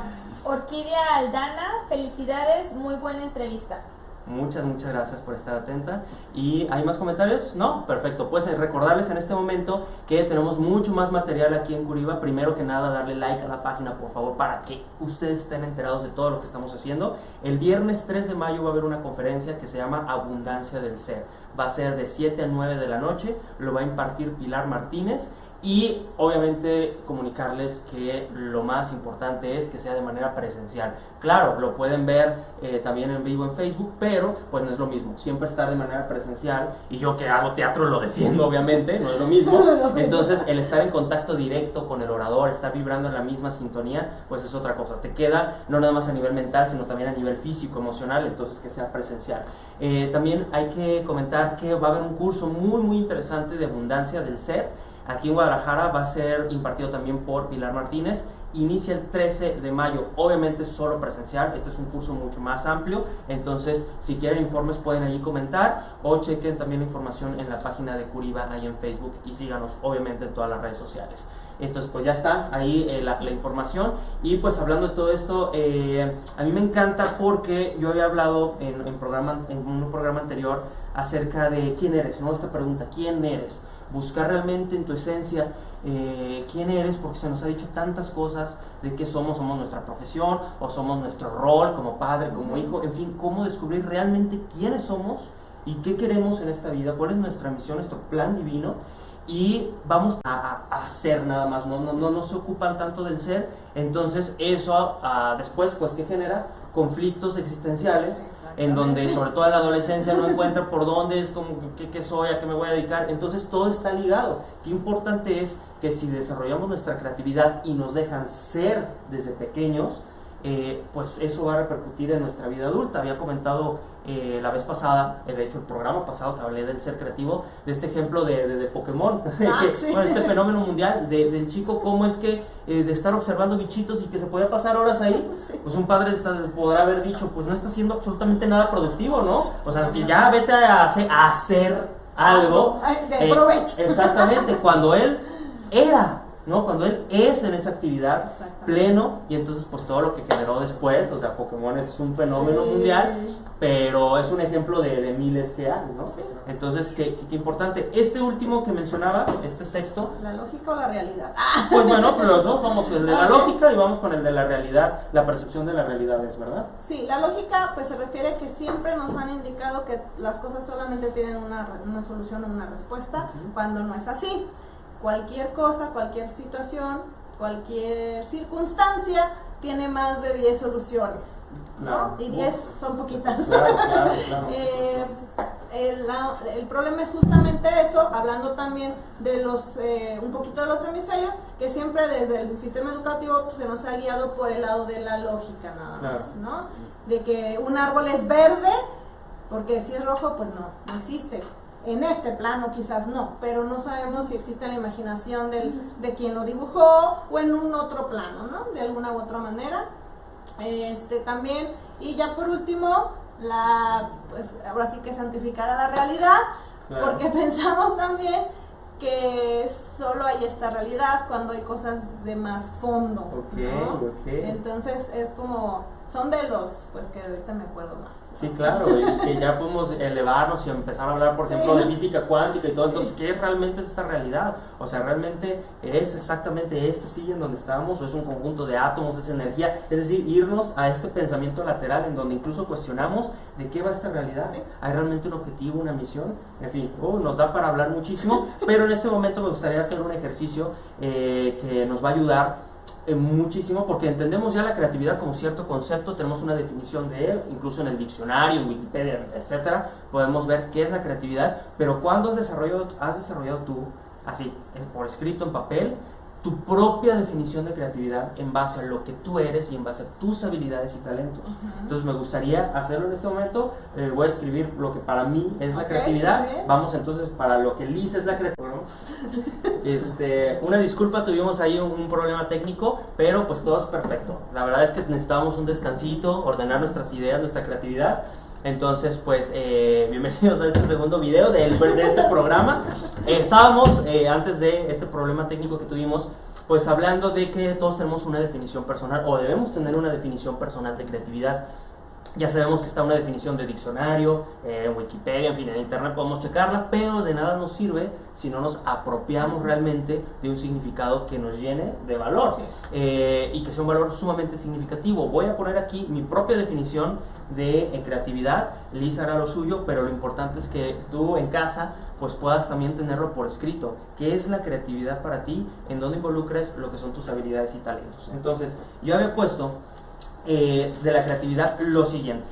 Orquídea Aldana, felicidades, muy buena entrevista. Muchas gracias por estar atenta. ¿Y hay más comentarios? No, perfecto. Pues recordarles en este momento que tenemos mucho más material aquí en Curiba. Primero que nada, darle like a la página, por favor, para que ustedes estén enterados de todo lo que estamos haciendo. El viernes 3 de mayo va a haber una conferencia que se llama Abundancia del Ser. Va a ser de 7 a 9 de la noche. Lo va a impartir Pilar Martínez. Y obviamente comunicarles que lo más importante es que sea de manera presencial. Claro, lo pueden ver también en vivo en Facebook, pero pues no es lo mismo. Siempre estar de manera presencial, y yo que hago teatro lo defiendo obviamente, no es lo mismo. Entonces el estar en contacto directo con el orador, estar vibrando en la misma sintonía, pues es otra cosa. Te queda no nada más a nivel mental, sino también a nivel físico, emocional, entonces que sea presencial. También hay que comentar que va a haber un curso muy interesante de abundancia del ser. Aquí en Guadalajara va a ser impartido también por Pilar Martínez. Inicia el 13 de mayo, obviamente solo presencial. Este es un curso mucho más amplio, entonces si quieren informes pueden allí comentar o chequen también la información en la página de Curiba ahí en Facebook y síganos obviamente en todas las redes sociales. Entonces pues ya está ahí la información. Y pues hablando de todo esto, a mí me encanta porque yo había hablado en un programa anterior acerca de quién eres, ¿no? Esta pregunta, ¿quién eres? Buscar realmente en tu esencia quién eres, porque se nos ha dicho tantas cosas de qué somos nuestra profesión o somos nuestro rol como padre, como hijo, en fin, cómo descubrir realmente quiénes somos y qué queremos en esta vida, cuál es nuestra misión, nuestro plan divino, y vamos a hacer nada más, no se ocupan tanto del ser. Entonces eso después pues que genera conflictos existenciales en donde sobre todo en la adolescencia no encuentra por dónde, es como qué soy, a qué me voy a dedicar. Entonces todo está ligado. Qué importante es que si desarrollamos nuestra creatividad y nos dejan ser desde pequeños, pues eso va a repercutir en nuestra vida adulta. Había comentado la vez pasada, de hecho el programa pasado que hablé del ser creativo, de este ejemplo de Pokémon, sí. Bueno, este fenómeno mundial del chico, cómo es que de estar observando bichitos y que se podía pasar horas ahí, pues un padre podrá haber dicho, pues no está haciendo absolutamente nada productivo, ¿no? O sea, que ya vete a hacer algo de provecho. Exactamente, cuando él era, ¿no? Cuando él es en esa actividad pleno, y entonces pues todo lo que generó después, o sea, Pokémon es un fenómeno mundial, pero es un ejemplo de miles que hay, ¿no? Sí. Entonces, qué importante. Este último que mencionabas, este sexto, ¿la lógica o la realidad? Pues bueno, pero los dos, vamos el de la lógica y vamos con el de la realidad, la percepción de la realidad, ¿es verdad? Sí, la lógica pues se refiere que siempre nos han indicado que las cosas solamente tienen una solución o una respuesta, cuando no es así. Cualquier cosa, cualquier situación, cualquier circunstancia tiene más de 10 soluciones, ¿no? Claro. Y 10 son poquitas. Claro. El problema es justamente eso, hablando también de un poquito de los hemisferios, que siempre desde el sistema educativo pues, se nos ha guiado por el lado de la lógica nada más, ¿no? De que un árbol es verde, porque si es rojo, pues no existe. En este plano quizás no, pero no sabemos si existe la imaginación de quien lo dibujó o en un otro plano, ¿no? De alguna u otra manera. También, y ya por último, pues ahora sí que santificar a la realidad, porque pensamos también que solo hay esta realidad cuando hay cosas de más fondo, ¿no? Entonces es como, son de los, pues que ahorita me acuerdo más. Sí, claro, y que ya podemos elevarnos y empezar a hablar, por ejemplo, de física cuántica y todo. Entonces, ¿qué realmente es esta realidad? O sea, ¿realmente es exactamente silla en donde estamos, o es un conjunto de átomos, es energía? Es decir, irnos a este pensamiento lateral en donde incluso cuestionamos de qué va esta realidad. ¿Hay realmente un objetivo, una misión? En fin, nos da para hablar muchísimo, pero en este momento me gustaría hacer un ejercicio que nos va a ayudar muchísimo, porque entendemos ya la creatividad como cierto concepto, tenemos una definición de él, incluso en el diccionario, en Wikipedia, etcétera, podemos ver qué es la creatividad, pero ¿cuándo has desarrollado tú, así, por escrito, en papel, tu propia definición de creatividad en base a lo que tú eres y en base a tus habilidades y talentos? Entonces me gustaría hacerlo en este momento. Voy a escribir lo que para mí es la creatividad. Vamos entonces para lo que Liz es la creatividad. Una disculpa, tuvimos ahí un problema técnico, pero pues todo es perfecto. La verdad es que necesitábamos un descansito, ordenar nuestras ideas, nuestra creatividad. Entonces, pues, bienvenidos a este segundo video de este programa. Estábamos, antes de este problema técnico que tuvimos, pues hablando de que todos tenemos una definición personal, o debemos tener una definición personal de creatividad. Ya sabemos que está una definición de diccionario, en Wikipedia, en fin, en internet podemos checarla, pero de nada nos sirve si no nos apropiamos realmente de un significado que nos llene de valor, y que sea un valor sumamente significativo. Voy a poner aquí mi propia definición de creatividad, Liz hará lo suyo, pero lo importante es que tú en casa pues puedas también tenerlo por escrito. ¿Qué es la creatividad para ti? ¿En dónde involucres lo que son tus habilidades y talentos? Entonces, yo había puesto de la creatividad lo siguiente.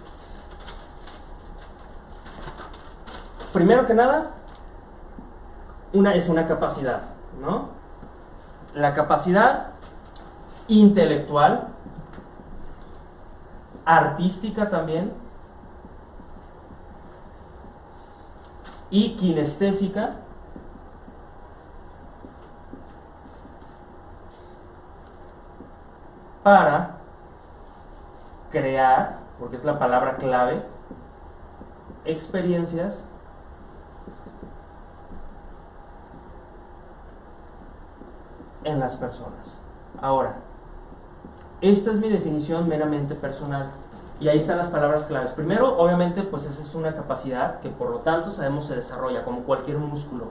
Primero que nada, es una capacidad, ¿no? La capacidad intelectual, artística también, y kinestésica, para crear, porque es la palabra clave, experiencias en las personas. Ahora, esta es mi definición meramente personal y ahí están las palabras claves. Primero, obviamente, pues esa es una capacidad que por lo tanto sabemos se desarrolla como cualquier músculo.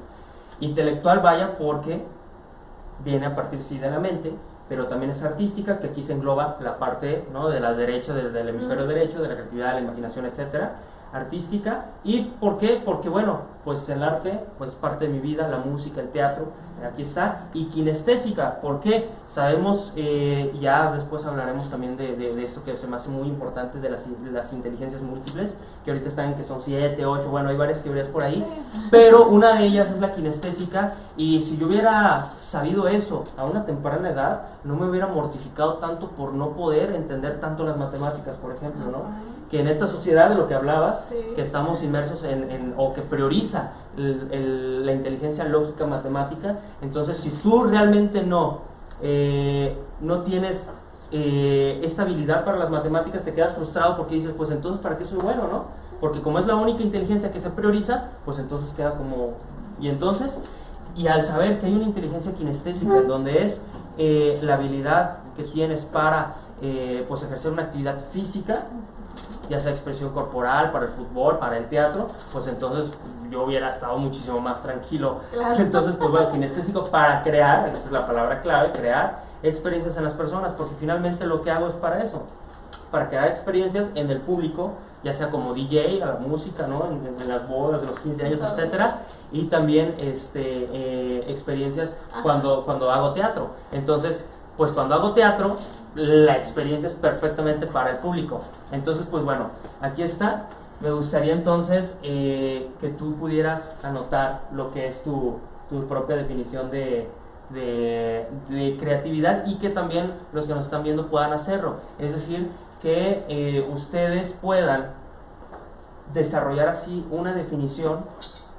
Intelectual, vaya, porque viene a partir sí de la mente, pero también es artística, que aquí se engloba la parte, ¿no?, de la derecha, del hemisferio derecho, de la creatividad, la imaginación, etcétera. Artística. ¿Y por qué? Porque bueno, pues el arte pues es parte de mi vida, la música, el teatro, aquí está. Y kinestésica, ¿por qué? Sabemos, ya después hablaremos también de esto que se me hace muy importante, de las inteligencias múltiples, que ahorita están en que son 7, 8, bueno, hay varias teorías por ahí, pero una de ellas es la kinestésica, y si yo hubiera sabido eso a una temprana edad, no me hubiera mortificado tanto por no poder entender tanto las matemáticas, por ejemplo, ¿no? Que en esta sociedad de lo que hablabas, que estamos inmersos o que prioriza la inteligencia lógica matemática, entonces si tú realmente no tienes esta habilidad para las matemáticas, te quedas frustrado porque dices, pues entonces ¿para qué soy bueno, no? Porque como es la única inteligencia que se prioriza, pues entonces queda como... Y al saber que hay una inteligencia kinestésica en donde es la habilidad que tienes para pues ejercer una actividad física, ya sea expresión corporal, para el fútbol, para el teatro, pues entonces yo hubiera estado muchísimo más tranquilo. Claro. Entonces, pues bueno, kinestésico para crear, esta es la palabra clave, crear experiencias en las personas, porque finalmente lo que hago es para eso, para crear experiencias en el público, ya sea como DJ, a la música, ¿no?, en las bodas de los 15 años, etcétera, y también experiencias cuando hago teatro. Entonces, pues cuando hago teatro, la experiencia es perfectamente para el público. Entonces, pues bueno, aquí está. Me gustaría entonces que tú pudieras anotar lo que es tu propia definición de creatividad, y que también los que nos están viendo puedan hacerlo. Es decir, que ustedes puedan desarrollar así una definición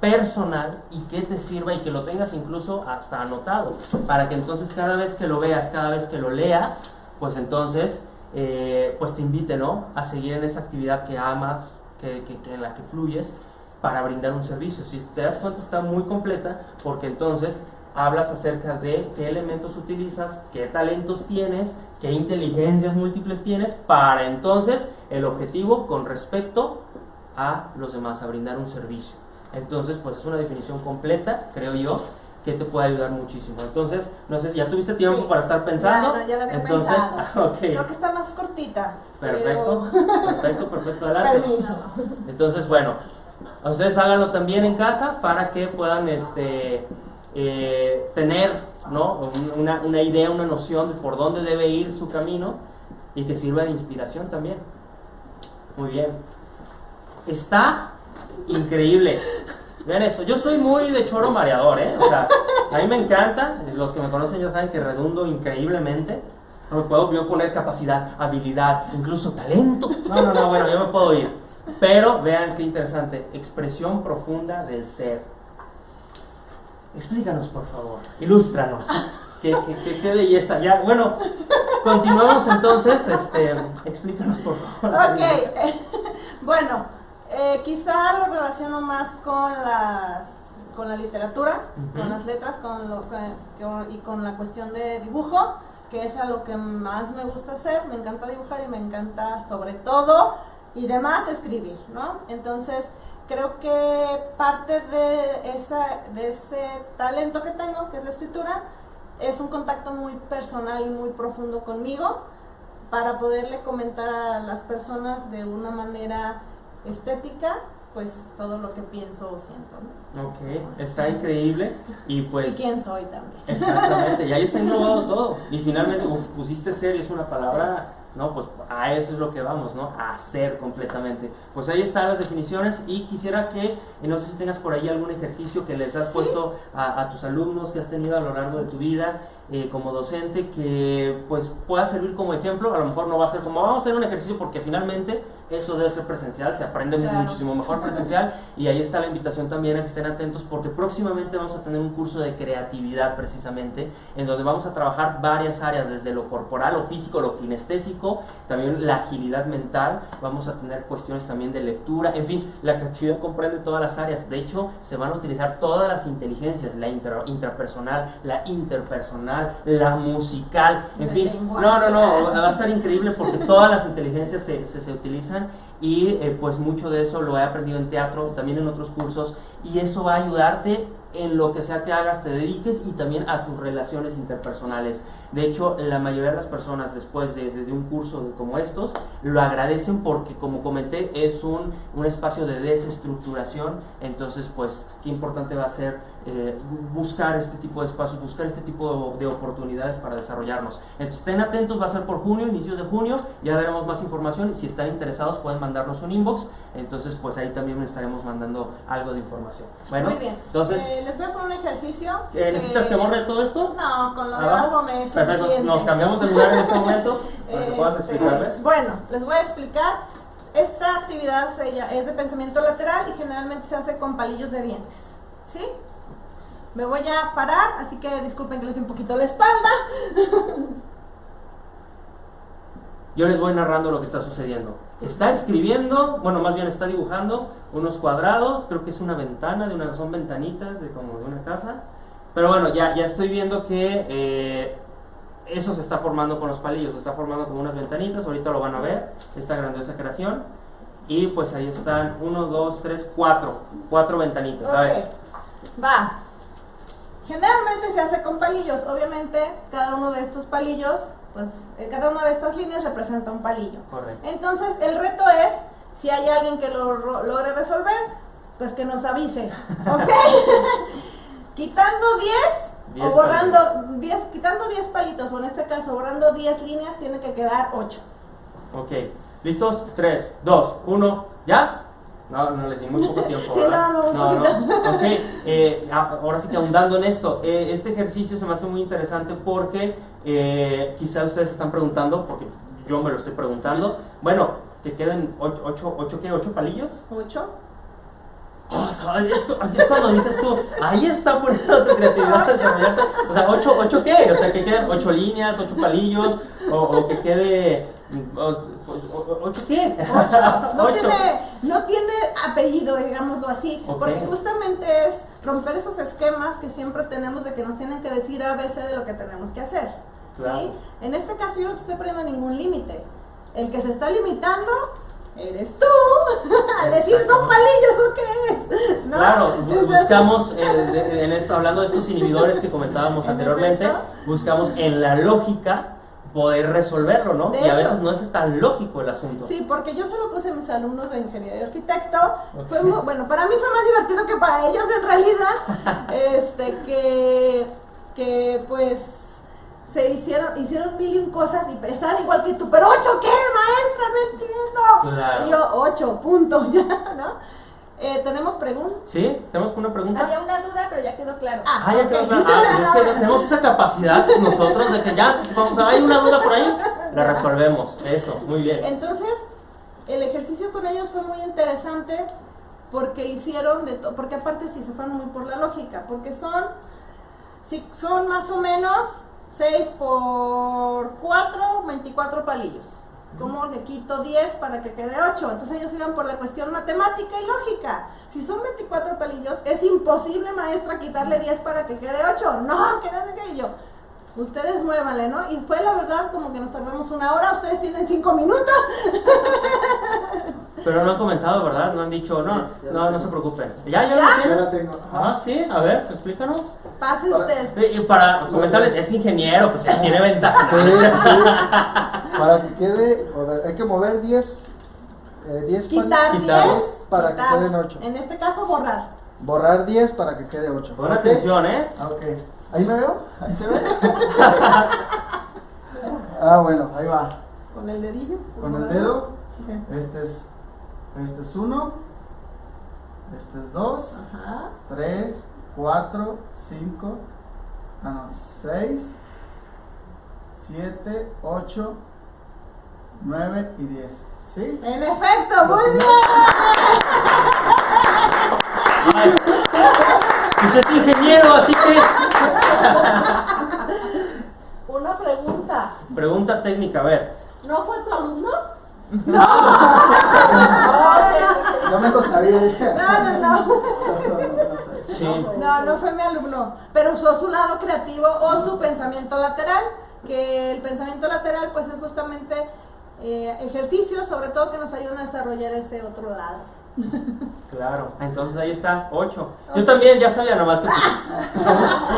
personal y que te sirva, y que lo tengas incluso hasta anotado, para que entonces cada vez que lo veas, cada vez que lo leas, pues entonces pues te invite, ¿no?, a seguir en esa actividad que amas, que en la que fluyes, para brindar un servicio. Si te das cuenta, está muy completa, porque entonces hablas acerca de qué elementos utilizas, qué talentos tienes, qué inteligencias múltiples tienes, para entonces el objetivo con respecto a los demás, a brindar un servicio. Entonces, pues es una definición completa, creo yo, que te puede ayudar muchísimo. Entonces, no sé si ya tuviste tiempo para estar pensando. Ya la había entonces, pensado. Okay. Creo que está más cortita. Perfecto, perfecto, adelante. Entonces, bueno, ustedes háganlo también en casa para que puedan tener, ¿no?, una idea, una noción de por dónde debe ir su camino, y que sirva de inspiración también. Muy bien. Está increíble. Vean eso, yo soy muy de choro mareador, o sea, a mí me encanta, los que me conocen ya saben que redundo increíblemente. No me puedo yo poner capacidad, habilidad, incluso talento. No, bueno, yo me puedo ir. Pero vean qué interesante, expresión profunda del ser. Explícanos, por favor, ilústranos. Qué belleza. Ya, bueno, continuamos entonces. Explícanos, por favor. Ok, bueno, quizá lo relaciono más con la literatura, con las letras, y con la cuestión de dibujo, que es a lo que más me gusta hacer. Me encanta dibujar y me encanta, sobre todo, y demás escribir, ¿no? Entonces, creo que parte de ese talento que tengo, que es la escritura, es un contacto muy personal y muy profundo conmigo para poderle comentar a las personas de una manera estética, pues todo lo que pienso o siento, ¿no? Ok, está increíble y pues... Y quién soy también. Exactamente, y ahí está englobado todo. Y finalmente, pusiste serio, es una palabra... No, pues a eso es lo que vamos, ¿no? A hacer completamente. Pues ahí están las definiciones y quisiera que, no sé si tengas por ahí algún ejercicio que les has puesto a tus alumnos que has tenido a lo largo de tu vida como docente, que pues pueda servir como ejemplo. A lo mejor no va a ser como vamos a hacer un ejercicio porque finalmente eso debe ser presencial, se aprende muchísimo mejor presencial, y ahí está la invitación también a que estén atentos porque próximamente vamos a tener un curso de creatividad precisamente, en donde vamos a trabajar varias áreas, desde lo corporal, lo físico, lo kinestésico, también la agilidad mental, vamos a tener cuestiones también de lectura, en fin, la creatividad comprende todas las áreas. De hecho, se van a utilizar todas las inteligencias, la intrapersonal, la interpersonal, la musical, en fin, no, va a estar increíble porque todas las inteligencias se utilizan, y pues mucho de eso lo he aprendido en teatro, también en otros cursos, y eso va a ayudarte en lo que sea que hagas, te dediques, y también a tus relaciones interpersonales. De hecho, la mayoría de las personas después de un curso como estos lo agradecen porque, como comenté, es un espacio de desestructuración. Entonces, pues, qué importante va a ser buscar este tipo de espacios, buscar este tipo de oportunidades para desarrollarnos. Entonces, estén atentos, va a ser por junio, inicios de junio, ya daremos más información. Si están interesados pueden mandarnos un inbox, entonces pues ahí también estaremos mandando algo de información. Bueno, muy bien. Entonces, les voy a poner un ejercicio. ¿necesitas que borre todo esto? No, con lo de abajo me es perfecto, suficiente. nos cambiamos de lugar en este momento para que puedas explicarles. Bueno, les voy a explicar. Esta actividad es de pensamiento lateral y generalmente se hace con palillos de dientes, ¿sí? Me voy a parar, así que disculpen que les dé un poquito la espalda. Yo les voy narrando lo que está sucediendo. Está escribiendo, bueno, más bien está dibujando unos cuadrados, creo que es una ventana, son ventanitas como de una casa. Pero bueno, ya estoy viendo que eso se está formando con los palillos, se está formando como unas ventanitas, ahorita lo van a ver, esta grandiosa creación. Y pues ahí están 1, 2, 3, 4 ventanitas. Okay. A ver. Va. Generalmente se hace con palillos, obviamente cada uno de estos palillos, pues cada una de estas líneas representa un palillo. Correcto. Entonces el reto es, si hay alguien que lo logre resolver, pues que nos avise, ¿ok? Quitando 10 o borrando 10, quitando 10 palitos, o en este caso borrando 10 líneas, tiene que quedar 8. Ok, ¿listos? 3, 2, 1, ¿ya? No les di muy poco tiempo, sí, ¿verdad? no. Ok, ahora sí que ahondando en esto, este ejercicio se me hace muy interesante porque quizá ustedes se están preguntando, porque yo me lo estoy preguntando, bueno, que queden 8 palillos. 8. Oh, es cuando dices tú, ahí está poniendo tu creatividad a desarrollarse. O sea, ¿8 qué? O sea, que queden 8 líneas, 8 palillos, o que quede... ¿8 qué? 8. No tiene apellido, digámoslo así, okay. Porque justamente es romper esos esquemas que siempre tenemos de que nos tienen que decir a veces de lo que tenemos que hacer, claro. ¿sí? En este caso yo no te estoy poniendo ningún límite. El que se está limitando eres tú al decir son palillos o qué es, ¿no? Claro, buscamos en esto, hablando de estos inhibidores que comentábamos anteriormente, buscamos en la lógica poder resolverlo, ¿no? Y a veces no es tan lógico el asunto. Sí, porque yo se lo puse a mis alumnos de ingeniería y arquitecto. Fue muy, bueno, para mí fue más divertido que para ellos en realidad. Que pues se hicieron mil y un cosas y estaban igual que tú, pero 8 ¿qué, maestra? No entiendo. Claro. Y yo 8, punto, ya, ¿no? ¿Tenemos preguntas? ¿Sí? ¿Tenemos una pregunta? Había una duda, pero ya quedó claro. Ya quedó claro. Pues es que tenemos esa capacidad nosotros de que ya, hay una duda por ahí, la resolvemos. Eso, muy bien. Entonces, el ejercicio con ellos fue muy interesante porque hicieron porque aparte sí se fueron muy por la lógica, porque son más o menos 6 por 4, 24 palillos. ¿Cómo le quito 10 para que quede 8? Entonces ellos iban por la cuestión matemática y lógica. Si son 24 palillos, es imposible, maestra, quitarle 10 para que quede 8. No, que no sé qué. Y yo, ustedes muévanle, ¿no? Y fue la verdad como que nos tardamos 1 hora, ustedes tienen 5 minutos. Pero no han comentado, ¿verdad? No han dicho, no se preocupen. ¿Ya lo Ya tienen? la tengo. Ah, sí, a ver, explícanos. Pase usted. Y para comentarles, es ingeniero, pues tiene ventaja. Sí, sí. Para que quede, hay que mover 10 Quitar 10 para que queden 8. En este caso, borrar. Borrar 10 para que quede 8. Pon atención, Ok. ¿Ahí me veo? ¿Ahí se ve? Bueno, ahí va. Con el dedillo. Con el dedo. Sí. Este es 1. Este es 2. Ajá. 3, 4, 5. 6, 7, 8, 9 y 10. ¿Sí? En efecto, muy bien. Ay, pues es ingeniero, así que. Una pregunta. Pregunta técnica, a ver. ¿No fue tu alumno? No me lo sabía. No. Sí. No fue mi alumno, pero usó su lado creativo o su pensamiento lateral, que el pensamiento lateral pues es justamente ejercicios, sobre todo que nos ayudan a desarrollar ese otro lado. Claro, entonces ahí está, 8. Yo también ya sabía, nomás que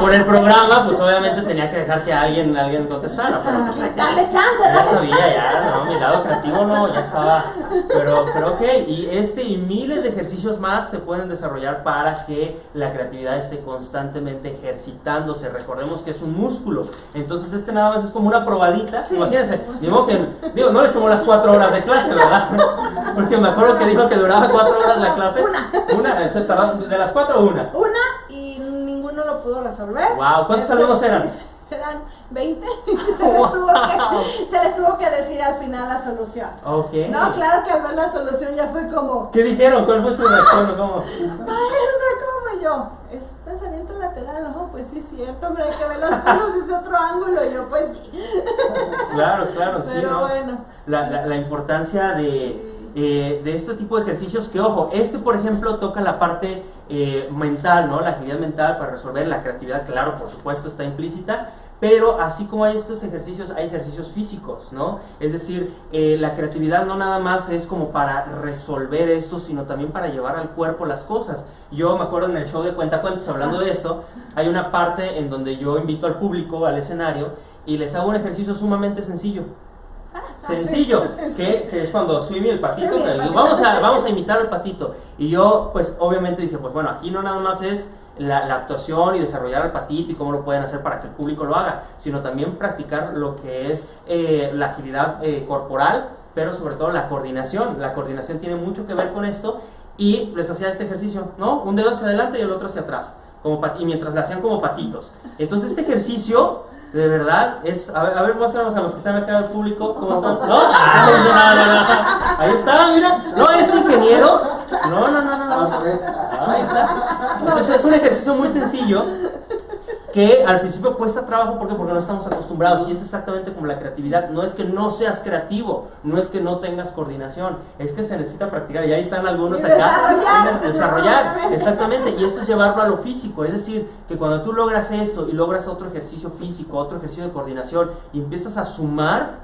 por el programa, pues obviamente tenía que dejar que alguien contestara, pero pues, Dale chance, ya dale sabía, chance. ya, no, mi lado creativo no, ya estaba, pero ok, y miles de ejercicios más se pueden desarrollar para que la creatividad esté constantemente ejercitándose. Recordemos que es un músculo, entonces nada más es como una probadita, Sí. Imagínense, digo, no les tomó las 4 horas de clase, ¿verdad? Porque me acuerdo que dijo que duraba 4 horas la clase. Una, se tardó, de las 4, una. Una y ninguno lo pudo resolver. Wow, ¿cuántos alumnos eran? Eran 20 y se les tuvo que decir al final la solución. Ok. No, claro que al ver la solución ya fue como, ¿Qué dijeron? ¿Cuál fue su reacción? ¿Cómo? maestra, ¿cómo? Yo, es pensamiento lateral, no, pues sí es cierto, hombre, hay que ver las cosas desde otro ángulo. Y yo, pues sí. Claro, sí, Pero ¿no? bueno. La importancia de este tipo de ejercicios que, ojo, por ejemplo toca la parte mental, ¿no? La agilidad mental para resolver la creatividad, claro, por supuesto está implícita, pero así como hay estos ejercicios, hay ejercicios físicos, ¿no? Es decir, la creatividad no nada más es como para resolver esto, sino también para llevar al cuerpo las cosas. Yo me acuerdo en el show de Cuentacuentos, hablando de esto, hay una parte en donde yo invito al público al escenario y les hago un ejercicio sumamente sencillo. Sencillo, que es cuando Swimmy el patito, Swimmy, el que digo, patito. vamos a imitar al patito. Y yo, pues obviamente dije, pues bueno, aquí no nada más es la actuación y desarrollar al patito y cómo lo pueden hacer para que el público lo haga, sino también practicar lo que es la agilidad corporal, pero sobre todo la coordinación. La coordinación tiene mucho que ver con esto y les hacía este ejercicio, ¿no? Un dedo hacia adelante y el otro hacia atrás, y mientras le hacían como patitos. Entonces este ejercicio de verdad es, a ver, muéstranos a los que están acá al público, ¿cómo están? ¿No? No. Ahí está, mira, no es ingeniero, no. Ahí está. Entonces es un ejercicio muy sencillo que al principio cuesta trabajo, ¿por qué? Porque no estamos acostumbrados, y es exactamente como la creatividad. No es que no seas creativo, no es que no tengas coordinación, es que se necesita practicar, y ahí están algunos Y acá. desarrollar. Exactamente, y esto es llevarlo a lo físico, es decir, que cuando tú logras esto y logras otro ejercicio físico, otro ejercicio de coordinación, y empiezas a sumar,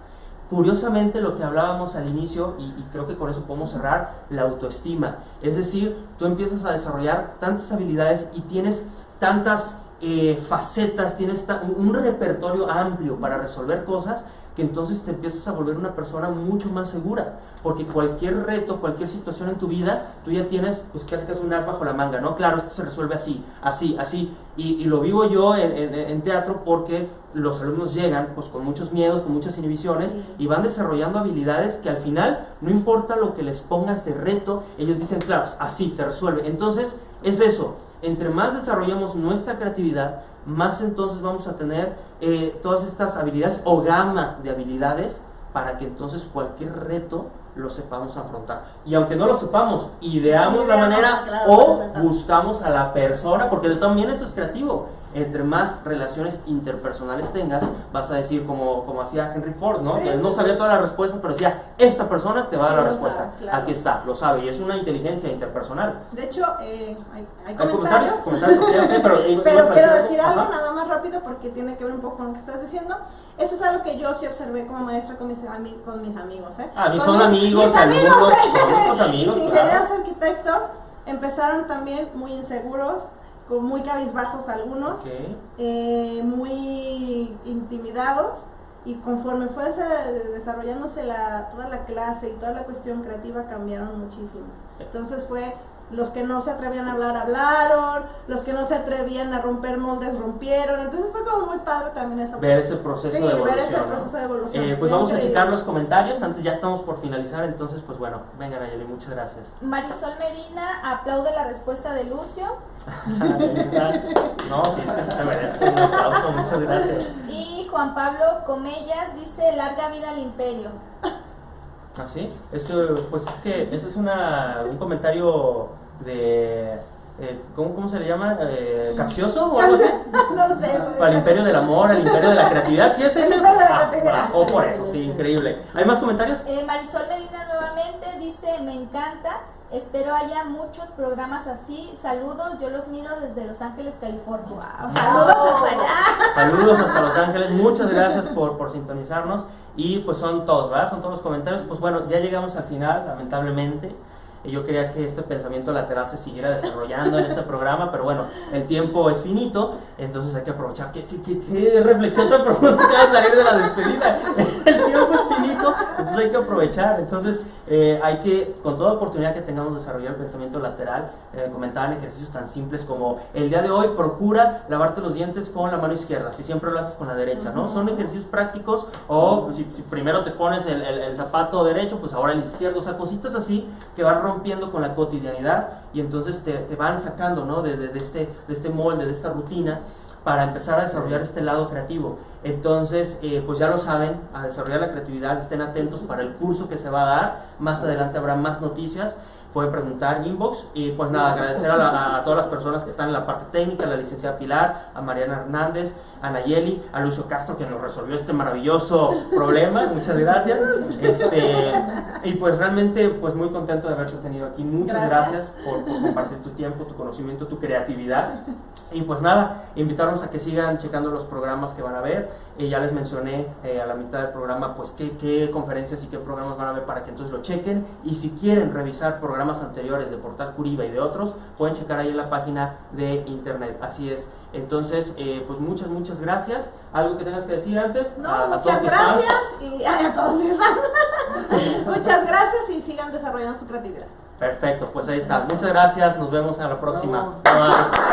curiosamente lo que hablábamos al inicio, y creo que con eso podemos cerrar, la autoestima. Es decir, tú empiezas a desarrollar tantas habilidades y tienes tantas facetas, tienes un repertorio amplio para resolver cosas, que entonces te empiezas a volver una persona mucho más segura, porque cualquier reto, cualquier situación en tu vida, tú ya tienes, pues casi que es un as bajo la manga, ¿no? Claro, esto se resuelve así, y lo vivo yo en teatro, porque los alumnos llegan pues con muchos miedos, con muchas inhibiciones, y van desarrollando habilidades que al final, no importa lo que les pongas de reto, ellos dicen, claro, así se resuelve. Entonces, es eso. Entre más desarrollemos nuestra creatividad, más entonces vamos a tener todas estas habilidades o gama de habilidades para que entonces cualquier reto lo sepamos afrontar. Y aunque no lo sepamos, ideamos la manera, claro, o buscamos a la persona, porque también eso es creativo. Entre más relaciones interpersonales tengas, vas a decir, como hacía Henry Ford, ¿no? Sí. Que él no sabía todas las respuestas, pero decía, esta persona te va a dar la Sí, lo respuesta. sabe, claro. Aquí está, lo sabe, y es una inteligencia interpersonal. De hecho, hay ¿Hay comentarios. comentarios, ok, pero Pero quiero decir algo Ajá. nada más rápido porque tiene que ver un poco con lo que estás diciendo. Eso es algo que yo sí observé como maestra con mis amigos, ¿eh? Ah, Con son mis amigos, mis amigos, alumnos, con nuestros amigos, mis claro. ingenieros arquitectos empezaron también muy inseguros, muy cabizbajos algunos, Ok. muy intimidados, y conforme fue desarrollándose toda la clase y toda la cuestión creativa, cambiaron muchísimo. Entonces fue, los que no se atrevían a hablar, hablaron, los que no se atrevían a romper moldes, rompieron. Entonces fue como muy padre también esa Ver ese proceso sí, de evolución. ver ese ¿no? proceso de evolución. Pues Fue vamos a increíble. checar los comentarios, antes ya estamos por finalizar, entonces pues bueno, vengan Ayeli, muchas gracias. Marisol Medina aplaude la respuesta de Lucio. No, sí, es que se merece un aplauso, muchas gracias. Y Juan Pablo Comellas dice: larga vida al imperio. ¿Ah, sí? Eso, pues es que ese es un comentario de... ¿cómo se le llama? ¿Capcioso o algo así? No lo sé. Para el imperio del amor, el imperio de la creatividad, ¿sí es ese? El imperio de la creatividad. O por eso, sí, increíble. ¿Hay más comentarios? Marisol Medina nuevamente dice: me encanta, espero haya muchos programas así. Saludos, yo los miro desde Los Ángeles, California. Wow, saludos hasta allá. Saludos hasta Los Ángeles, muchas gracias por sintonizarnos. Y pues son todos, ¿verdad? Son todos los comentarios. Pues bueno, ya llegamos al final, lamentablemente. Yo quería que este pensamiento lateral se siguiera desarrollando en este programa, pero bueno, el tiempo es finito, entonces hay que aprovechar. ¿Qué reflexión tan profunda que va a salir de la despedida? El tiempo es finito, entonces hay que aprovechar. Entonces hay que, con toda oportunidad que tengamos, desarrollar el pensamiento lateral. Comentaban ejercicios tan simples como: el día de hoy procura lavarte los dientes con la mano izquierda, si siempre lo haces con la derecha, ¿no? Son ejercicios prácticos. O si primero te pones el zapato derecho, pues ahora el izquierdo. O sea, cositas así que van rompiendo con la cotidianidad y entonces te van sacando, ¿no? de este molde, de esta rutina, para empezar a desarrollar este lado creativo. Entonces, pues ya lo saben, a desarrollar la creatividad, estén atentos para el curso que se va a dar. Más adelante habrá más noticias. Pueden preguntar inbox. Y pues nada, agradecer a todas las personas que están en la parte técnica: a la licenciada Pilar, a Mariana Hernández, a Nayeli, a Lucio Castro, que nos resolvió este maravilloso problema. Muchas gracias. Y pues realmente pues muy contento de haberte tenido aquí. Muchas gracias por compartir tu tiempo, tu conocimiento, tu creatividad. Y pues nada, invitarlos a que sigan checando los programas que van a ver. Ya les mencioné a la mitad del programa pues qué conferencias y qué programas van a ver, para que entonces lo chequen. Y si quieren revisar programas anteriores de Portal Curiba y de otros, pueden checar ahí en la página de internet. Así es. Entonces, pues muchas gracias. ¿Algo que tengas que decir antes? No, A muchas todos mis fans. gracias. Y a todos mis fans. Muchas gracias y sigan desarrollando su creatividad. Perfecto, pues ahí está. Muchas gracias. Nos vemos a la próxima. Bye.